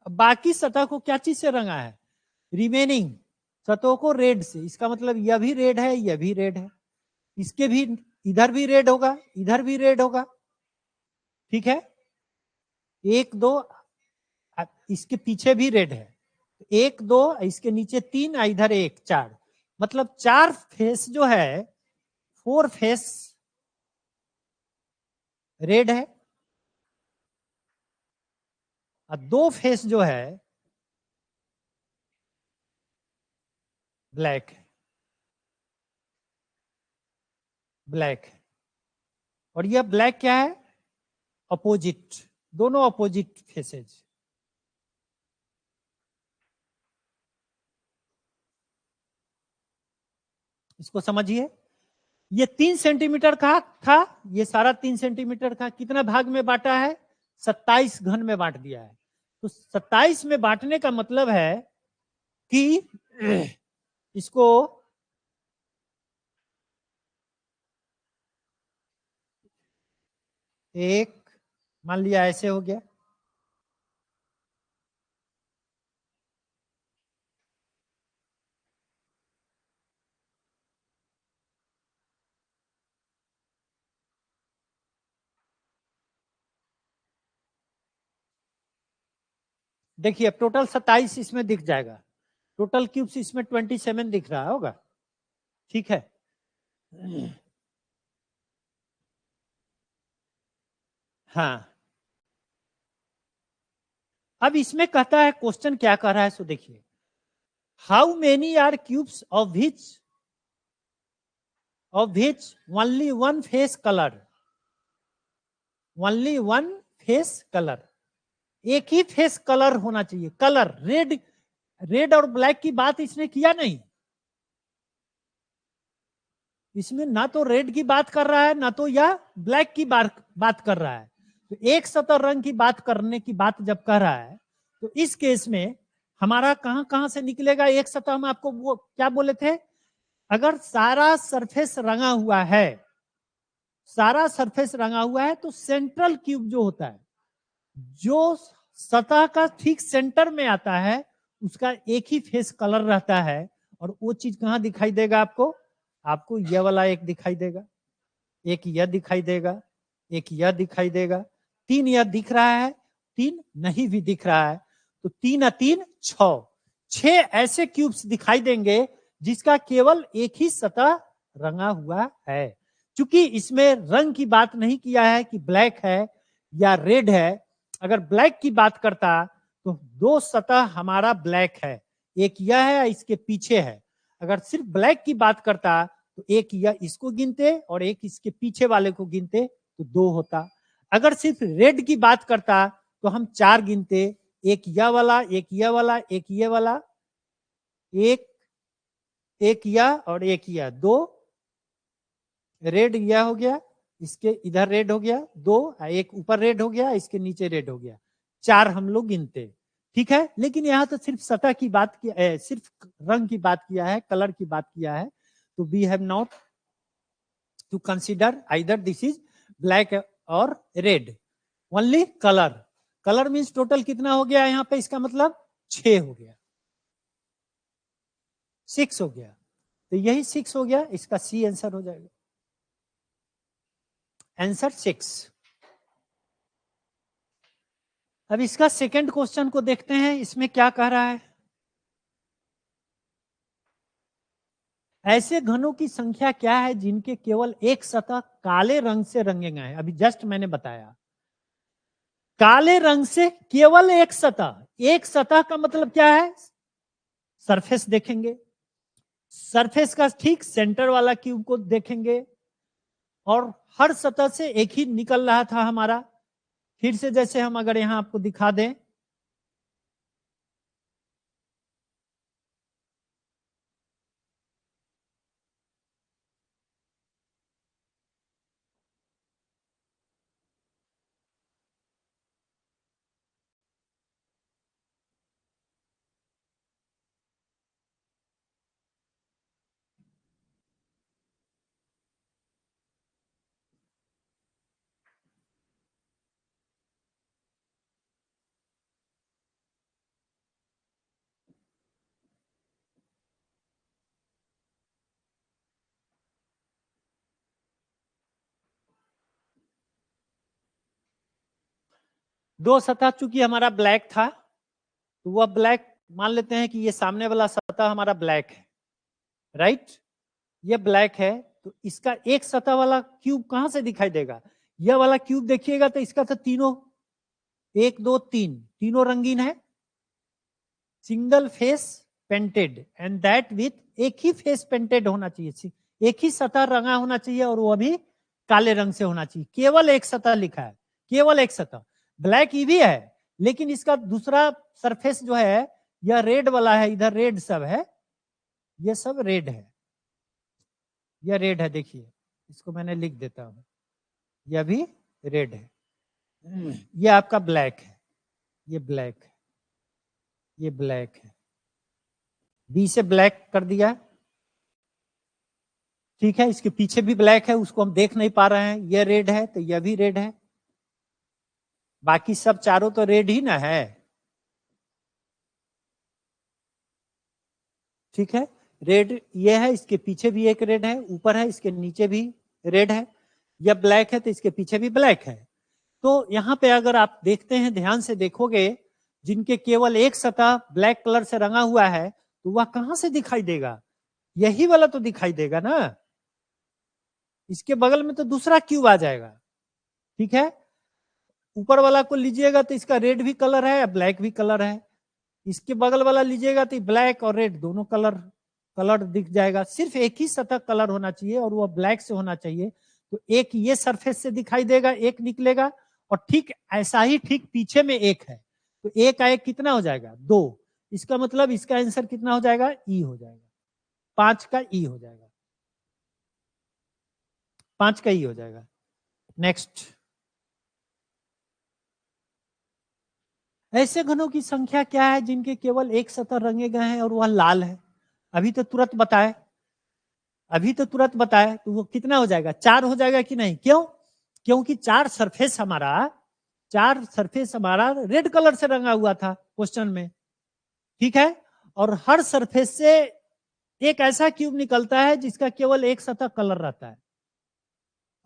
Speaker 1: अब बाकी सतह को क्या चीज से रंगा है, रिमेनिंग सतहों को रेड से। इसका मतलब यह भी रेड है, यह भी रेड है, इसके भी इधर भी रेड होगा, इधर भी रेड होगा। ठीक है, एक दो, इसके पीछे भी रेड है, एक दो, इसके नीचे तीन, इधर एक, चार, मतलब चार फेस जो है, फोर फेस रेड है, और दो फेस जो है ब्लैक है, ब्लैक है। और यह ब्लैक क्या है? अपोजिट, दोनों अपोजिट फेसेज। इसको समझिए, ये 3 सेंटीमीटर का था, ये सारा 3 सेंटीमीटर का, कितना भाग में बांटा है? 27 घन में बांट दिया है। तो 27 में बांटने का मतलब है कि इसको एक, मान लिया ऐसे हो गया, देखिए अब टोटल 27 इसमें दिख जाएगा, टोटल क्यूब्स इसमें 27 दिख रहा होगा, ठीक है। हाँ, अब इसमें कहता है, क्वेश्चन क्या कर रहा है सो देखिए, how many are cubes of which only one face colour, only one face colour, एक ही फेस कलर होना चाहिए, कलर रेड, रेड और ब्लैक की बात इसने किया नहीं, इसमें ना तो रेड की बात कर रहा है, ना तो यह ब्लैक की बात कर रहा है। तो एक सतर रंग की बात करने की बात जब कर रहा है, तो इस केस में हमारा कहां कहां से निकलेगा एक सतह? हम आपको वो क्या बोले थे, अगर सारा सरफेस रंगा हुआ है, सारा सरफेस रंगा हुआ है, तो सेंट्रल क्यूब जो होता है, जो सतह का ठीक सेंटर में आता है, उसका एक ही फेस कलर रहता है। और वो चीज कहां दिखाई देगा आपको? आपको यह वाला एक दिखाई देगा, एक यह दिखाई देगा, एक यह दिखाई देगा, तीन यह दिख रहा है, तीन नहीं भी दिख रहा है। तो तीन और तीन छह, छह ऐसे क्यूब्स दिखाई देंगे जिसका केवल एक ही सतह रंगा हुआ है। क्योंकि इसमें रंग की बात नहीं किया है कि ब्लैक है या रेड है। अगर ब्लैक की बात करता तो दो सतह हमारा ब्लैक है, एक यह है, इसके पीछे है। अगर सिर्फ ब्लैक की बात करता तो एक यह इसको गिनते और एक इसके पीछे वाले को गिनते तो दो होता। अगर सिर्फ रेड की बात करता तो हम चार गिनते, एक यह वाला, एक यह वाला, एक ये वाला, एक, एक यह और एक यह, दो रेड यह हो गया, इसके इधर रेड हो गया दो, एक ऊपर रेड हो गया, इसके नीचे रेड हो गया, चार हम लोग गिनते, ठीक है। लेकिन यहाँ तो सिर्फ सतह की बात की, सिर्फ रंग की बात किया है, कलर की बात किया है। तो we have not to consider either this is black or red, only color, color means total कितना हो गया यहाँ पे, इसका मतलब 6 हो गया, 6 हो गया। तो यही 6 हो गया, इसका सी आंसर हो जाएगा, आंसर 6। अब इसका सेकंड क्वेश्चन को देखते हैं, इसमें क्या कह रहा है, ऐसे घनों की संख्या क्या है जिनके केवल एक सतह काले रंग से रंगे गए हैं? अभी जस्ट मैंने बताया, काले रंग से केवल एक सतह, एक सतह का मतलब क्या है? सरफेस देखेंगे, सरफेस का ठीक सेंटर वाला क्यूब को देखेंगे, और हर सतह से एक ही निकल रहा था हमारा। फिर से जैसे हम अगर यहां आपको दिखा दें, दो सतह चूंकि हमारा ब्लैक था, तो वह ब्लैक मान लेते हैं कि ये सामने वाला सतह हमारा ब्लैक है, राइट, ये ब्लैक है, तो इसका एक सतह वाला क्यूब कहां से दिखाई देगा? यह वाला क्यूब देखिएगा तो इसका तो तीनों, 1 2 3 तीनों रंगीन है, single phase painted, and that with एक ही फेस पेंटेड होना चाहिए, एक ही सतह रंगा होना चाहिए, और वह भी काले रंग से होना चाहिए। केवल एक सतह लिखा है, केवल एक सतह। ब्लैक ई भी है, लेकिन इसका दूसरा सरफेस जो है यह रेड वाला है, इधर रेड सब है, ये सब रेड है, यह रेड है, देखिए इसको मैंने लिख देता हूं, यह भी रेड है, ये आपका ब्लैक है, ये ब्लैक है, ये ब्लैक है, बी से ब्लैक कर दिया, ठीक है। इसके पीछे भी ब्लैक है, उसको हम देख नहीं पा रहे हैं, यह रेड है तो यह भी रेड है, बाकी सब चारों तो रेड ही ना है, ठीक है। रेड ये है, इसके पीछे भी एक रेड है, ऊपर है, इसके नीचे भी रेड है, यह ब्लैक है तो इसके पीछे भी ब्लैक है। तो यहां पे अगर आप देखते हैं, ध्यान से देखोगे, जिनके केवल एक सतह ब्लैक कलर से रंगा हुआ है, तो वह कहां से दिखाई देगा? यही वाला तो दिखाई देगा ना, इसके बगल में तो दूसरा क्यूब आ जाएगा, ठीक है। ऊपर वाला को लीजिएगा तो इसका रेड भी कलर है, ब्लैक भी कलर है, इसके बगल वाला लीजिएगा तो ब्लैक और रेड दोनों कलर दिख जाएगा। सिर्फ एक ही सतह कलर होना चाहिए और वह ब्लैक से होना चाहिए, तो एक ये सरफेस से दिखाई देगा, एक निकलेगा, और ठीक ऐसा ही ठीक पीछे में एक है, तो एक का एक कितना हो जाएगा? 2। इसका मतलब इसका आंसर कितना हो जाएगा? ई हो जाएगा, 5 का ई हो जाएगा, 5 का ई हो जाएगा। नेक्स्ट, ऐसे घनों की संख्या क्या है जिनके केवल एक सतह रंगे गए हैं और वह लाल है? अभी तो तुरंत बताए, अभी तो तुरंत बताए, तो वो कितना हो जाएगा? 4 हो जाएगा कि नहीं? क्यों? क्योंकि चार सरफेस हमारा रेड कलर से रंगा हुआ था क्वेश्चन में, ठीक है। और हर सरफेस से एक ऐसा क्यूब निकलता है जिसका केवल एक सतह कलर रहता है,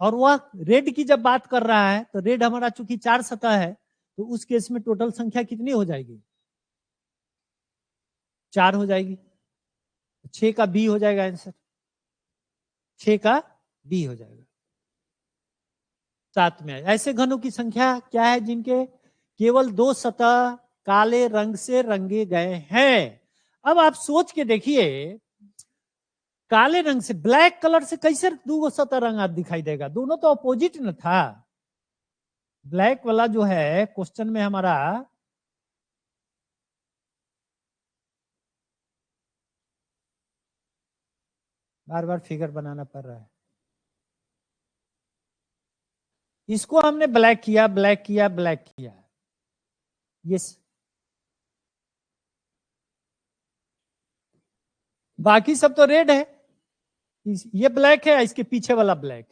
Speaker 1: और वह रेड की जब बात कर रहा है, तो रेड हमारा चूंकि 4 सतह है, तो उस केस में टोटल संख्या कितनी हो जाएगी? 4 हो जाएगी, 6 का बी हो जाएगा आंसर, 6 का बी हो जाएगा। 7 में ऐसे घनों की संख्या क्या है जिनके केवल 2 सतह काले रंग से रंगे गए हैं? अब आप सोच के देखिए, काले रंग से, ब्लैक कलर से कैसे 2 सतह रंगा दिखाई देगा? दोनों तो अपोजिट न था। ब्लैक वाला जो है क्वेश्चन में हमारा, बार बार फिगर बनाना पड़ रहा है, इसको हमने ब्लैक किया, ब्लैक किया, ब्लैक किया, ये बाकी सब तो रेड है, ये ब्लैक है, इसके पीछे वाला ब्लैक,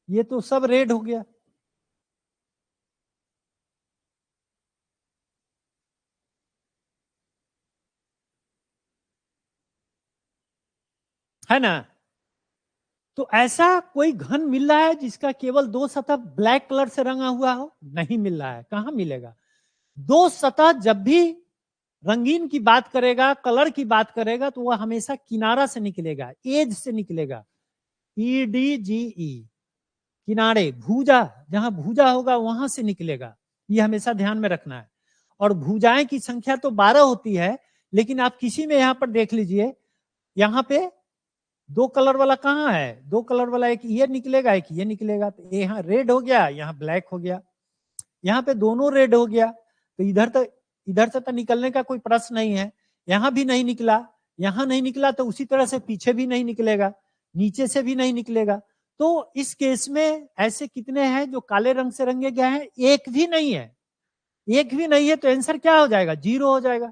Speaker 1: ये तो सब रेड हो गया। है ना? तो ऐसा कोई घन मिल रहा है जिसका केवल 2 सतह ब्लैक कलर से रंगा हुआ हो? नहीं मिल रहा है। कहां मिलेगा? 2 सतह जब भी रंगीन की बात करेगा, कलर की बात करेगा, तो वह हमेशा किनारा से निकलेगा, एज से निकलेगा, EDGE, किनारे, भुजा, जहां भुजा होगा वहां से निकलेगा, ये हमेशा ध्यान में रखना है। और भुजाएं की संख्या तो 12 होती है, लेकिन आप किसी में यहां पर देख लीजिए, यहां पे 2 कलर वाला कहाँ है? 2 कलर वाला एक ये निकलेगा, एक ये निकलेगा, तो यहाँ रेड हो गया, यहाँ ब्लैक हो गया, यहाँ पे दोनों रेड हो गया, तो इधर से तो निकलने का कोई प्रश्न नहीं है, यहाँ भी नहीं निकला, यहाँ नहीं निकला, तो उसी तरह से पीछे भी नहीं निकलेगा, नीचे से भी नहीं निकलेगा। तो इस केस में ऐसे कितने हैं जो काले रंग से रंगे गए हैं? एक भी नहीं है, एक भी नहीं है, तो आंसर क्या हो जाएगा? 0 हो जाएगा।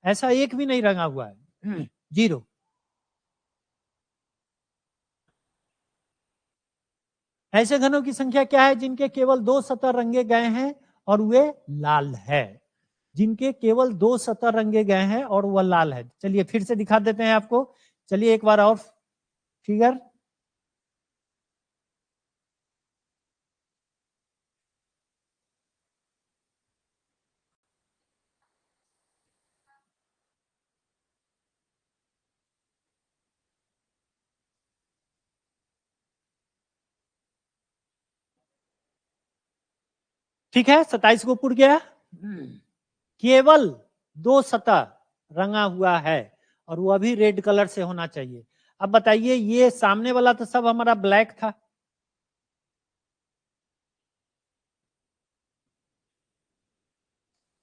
Speaker 1: ऐसा एक भी नहीं रंगा हुआ है, 0। ऐसे घनों की संख्या क्या है जिनके केवल 2 सतह रंगे गए हैं और वे लाल है? जिनके केवल 2 सतह रंगे गए हैं और वह लाल है। चलिए फिर से दिखा देते हैं आपको, चलिए एक बार और फिगर, ठीक है, 27 को पुर गया। केवल 2 सतह रंगा हुआ है और वो अभी रेड कलर से होना चाहिए। अब बताइए, ये सामने वाला तो सब हमारा ब्लैक था,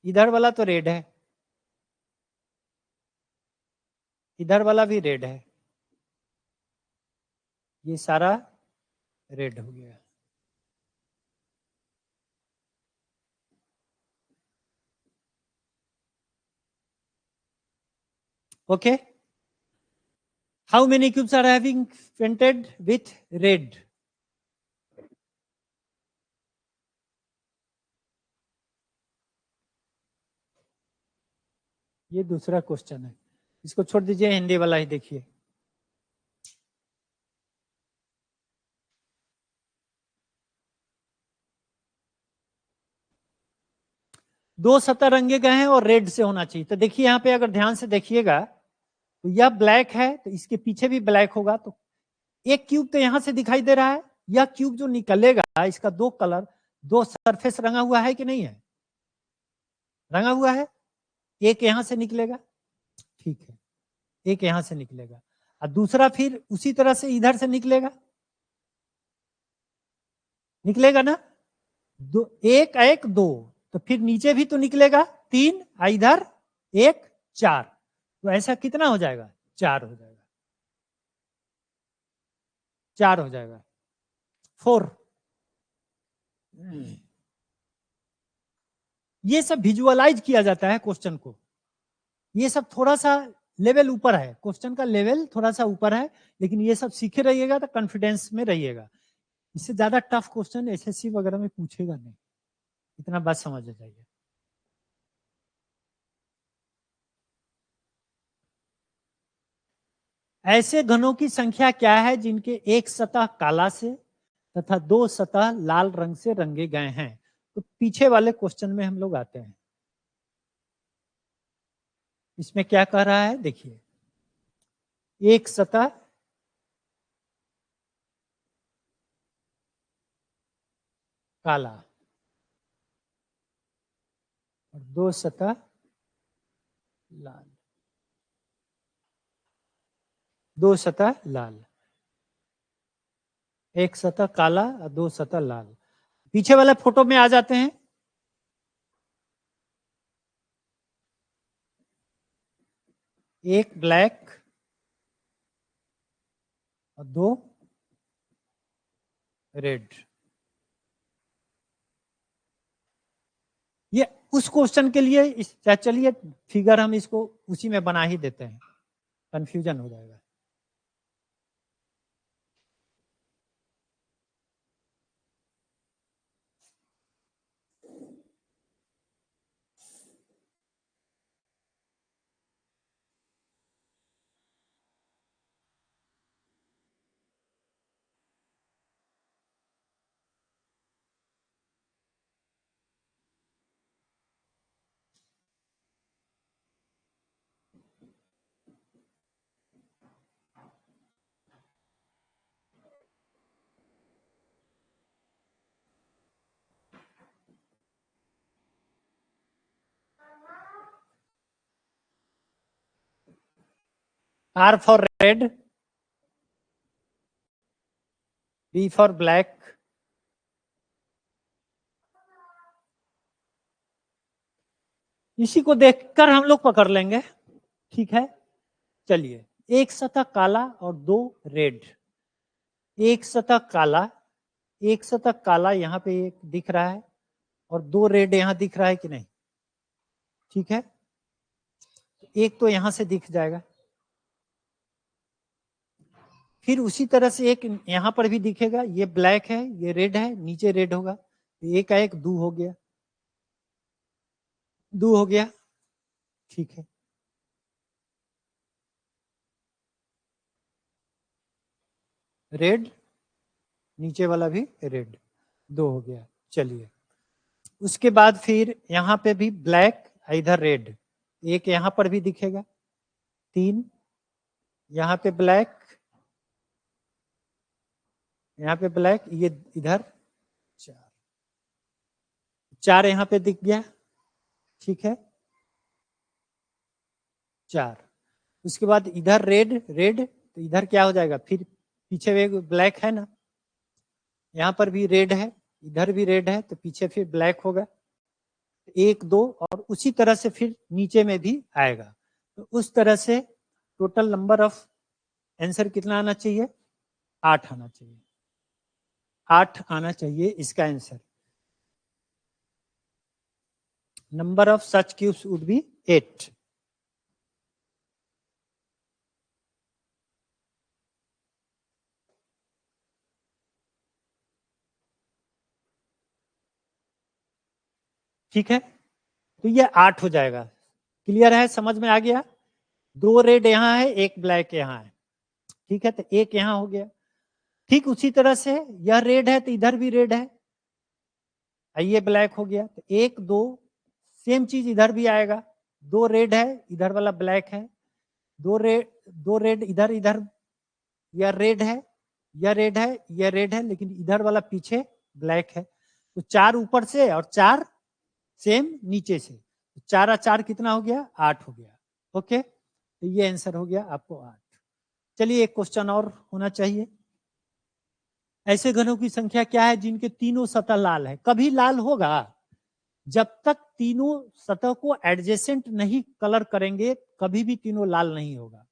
Speaker 1: इधर वाला तो रेड है, इधर वाला भी रेड है, ये सारा रेड हो गया। Okay, how many cubes are having painted with red? ये दूसरा क्वेश्चन है, इसको छोड़ दीजिए, हिंदी वाला ही देखिए। दो सतह रंगे गए हैं और रेड से होना चाहिए। तो देखिए यहाँ पे अगर ध्यान से देखिएगा तो यह ब्लैक है, तो इसके पीछे भी ब्लैक होगा, तो एक क्यूब तो यहां से दिखाई दे रहा है। यह क्यूब जो निकलेगा, इसका दो कलर, दो सरफेस रंगा हुआ है कि नहीं है? रंगा हुआ है। एक यहां से निकलेगा, ठीक है, एक यहां से निकलेगा और दूसरा फिर उसी तरह से इधर से निकलेगा, निकलेगा ना? दो, एक एक दो, तो फिर नीचे भी तो निकलेगा, 3, इधर 1, 4, तो ऐसा कितना हो जाएगा? 4 हो जाएगा, 4 हो जाएगा, 4। ये सब विजुअलाइज किया जाता है क्वेश्चन को, ये सब थोड़ा सा लेवल ऊपर है, क्वेश्चन का लेवल थोड़ा सा ऊपर है, लेकिन ये सब सीखे रहिएगा तो कॉन्फिडेंस में रहिएगा। इससे ज्यादा टफ क्वेश्चन एसएससी वगैरह में पूछेगा नहीं, इतना बात समझ जाइए। ऐसे घनों की संख्या क्या है जिनके एक सतह काला से तथा दो सतह लाल रंग से रंगे गए हैं? तो पीछे वाले क्वेश्चन में हम लोग आते हैं। इसमें क्या कह रहा है देखिए, एक सतह काला और दो सतह लाल, दो सतह लाल, एक सतह काला और दो सतह लाल। पीछे वाले फोटो में आ जाते हैं। एक ब्लैक और दो रेड। ये उस क्वेश्चन के लिए चलिए फिगर हम इसको उसी में बना ही देते हैं, कंफ्यूजन हो जाएगा। R for red, B for black, इसी को देखकर हम लोग पकड़ लेंगे, ठीक है। चलिए, एक सतह काला और दो रेड, एक सतह काला, एक सतह काला यहां पे एक दिख रहा है और दो रेड यहां दिख रहा है कि नहीं? ठीक है, एक तो यहां से दिख जाएगा, फिर उसी तरह से एक यहां पर भी दिखेगा, ये ब्लैक है, ये रेड है, नीचे रेड होगा, एक का एक दो हो गया, दो हो गया, ठीक है। रेड, नीचे वाला भी रेड, दो हो गया। चलिए, उसके बाद फिर यहां पे भी ब्लैक, इधर रेड, एक यहां पर भी दिखेगा, 3, यहां पे ब्लैक, यहाँ पे ब्लैक, ये इधर 4, 4 यहाँ पे दिख गया, ठीक है, 4। उसके बाद इधर रेड रेड, तो इधर क्या हो जाएगा, फिर पीछे ब्लैक है ना, यहाँ पर भी रेड है, इधर भी रेड है, तो पीछे फिर ब्लैक होगा, 1 2, और उसी तरह से फिर नीचे में भी आएगा। तो उस तरह से टोटल नंबर ऑफ आंसर कितना आना चाहिए, 8 आना चाहिए, 8 आना चाहिए इसका answer. Number of such cubes would be 8। ठीक है, तो ये 8 हो जाएगा। क्लियर है, समझ में आ गया? 2 रेड यहाँ है, 1 ब्लैक यहाँ है, ठीक है, तो 1 यहाँ हो गया। ठीक उसी तरह से यह रेड है तो इधर भी रेड है, ये ब्लैक हो गया, तो 1 2, सेम चीज इधर भी आएगा, 2 रेड है, इधर वाला ब्लैक है, 2 रेड इधर इधर, यह रेड है, यह रेड है, यह रेड है, लेकिन इधर वाला पीछे ब्लैक है। तो 4 ऊपर से और 4 सेम नीचे से, 4 और 4 कितना हो गया, 8 हो गया। ओके, तो ये आंसर हो गया आपको 8। चलिए एक क्वेश्चन और होना चाहिए। ऐसे घनों की संख्या क्या है जिनके तीनों सतह लाल है? कभी लाल होगा जब तक तीनों सतह को एडजेसेंट नहीं कलर करेंगे, कभी भी तीनों लाल नहीं होगा।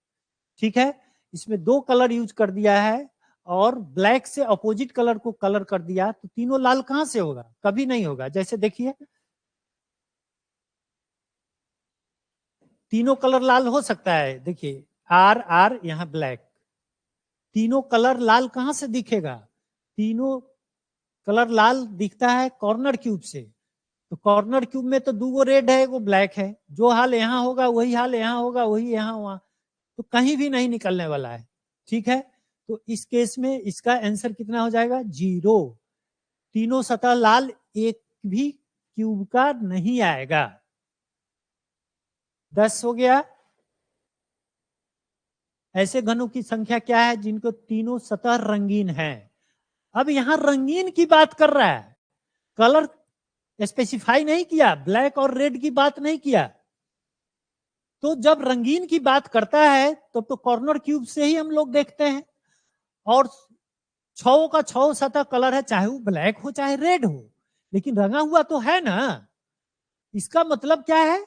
Speaker 1: ठीक है, इसमें 2 कलर यूज कर दिया है और ब्लैक से अपोजिट कलर को कलर कर दिया, तो तीनों लाल कहां से होगा, कभी नहीं होगा। जैसे देखिए, तीनों कलर लाल हो सकता है, देखिए आर आर यहां ब्लैक, तीनों कलर लाल कहां से दिखेगा, तीनों कलर लाल दिखता है कॉर्नर क्यूब से। तो कॉर्नर क्यूब में तो 2 रेड है, वो ब्लैक है, जो हाल यहां होगा वही हाल यहां होगा, वही यहां हुआ, तो कहीं भी नहीं निकलने वाला है। ठीक है, तो इस केस में इसका आंसर कितना हो जाएगा, 0। तीनों सतह लाल एक भी क्यूब का नहीं आएगा। 10 हो गया। ऐसे घनों की संख्या क्या है जिनको तीनों सतह रंगीन है? अब यहां रंगीन की बात कर रहा है, कलर स्पेसिफाई नहीं किया, ब्लैक और रेड की बात नहीं किया। तो जब रंगीन की बात करता है तो कॉर्नर क्यूब से ही हम लोग देखते हैं, और 6 का 6 सतह कलर है, चाहे वो ब्लैक हो चाहे रेड हो, लेकिन रंगा हुआ तो है ना। इसका मतलब क्या है,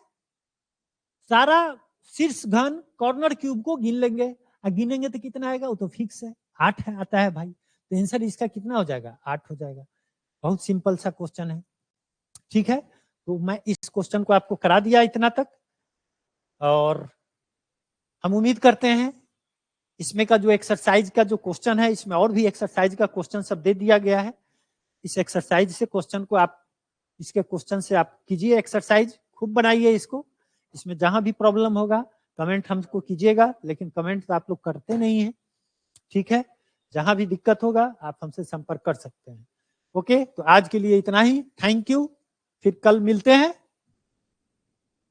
Speaker 1: सारा शीर्ष घन कॉर्नर क्यूब को गिन लेंगे, गिनेंगे तो कितना आएगा, वो तो फिक्स है, 8 है, आता है भाई। तो आंसर इसका कितना हो जाएगा, 8 हो जाएगा। बहुत सिंपल सा क्वेश्चन है। ठीक है, तो मैं इस क्वेश्चन को आपको करा दिया इतना तक, और हम उम्मीद करते हैं इसमें का जो एक्सरसाइज का जो क्वेश्चन है, इसमें और भी एक्सरसाइज का क्वेश्चन सब दे दिया गया है। इस एक्सरसाइज से क्वेश्चन को आप, इसके क्वेश्चन से आप कीजिए एक्सरसाइज, खूब बनाइए इसको। इसमें जहां भी प्रॉब्लम होगा कमेंट हमको कीजिएगा, लेकिन कमेंट तो आप लोग करते नहीं है। ठीक है, जहां भी दिक्कत होगा आप हमसे संपर्क कर सकते हैं। ओके, तो आज के लिए इतना ही, थैंक यू, फिर कल मिलते हैं।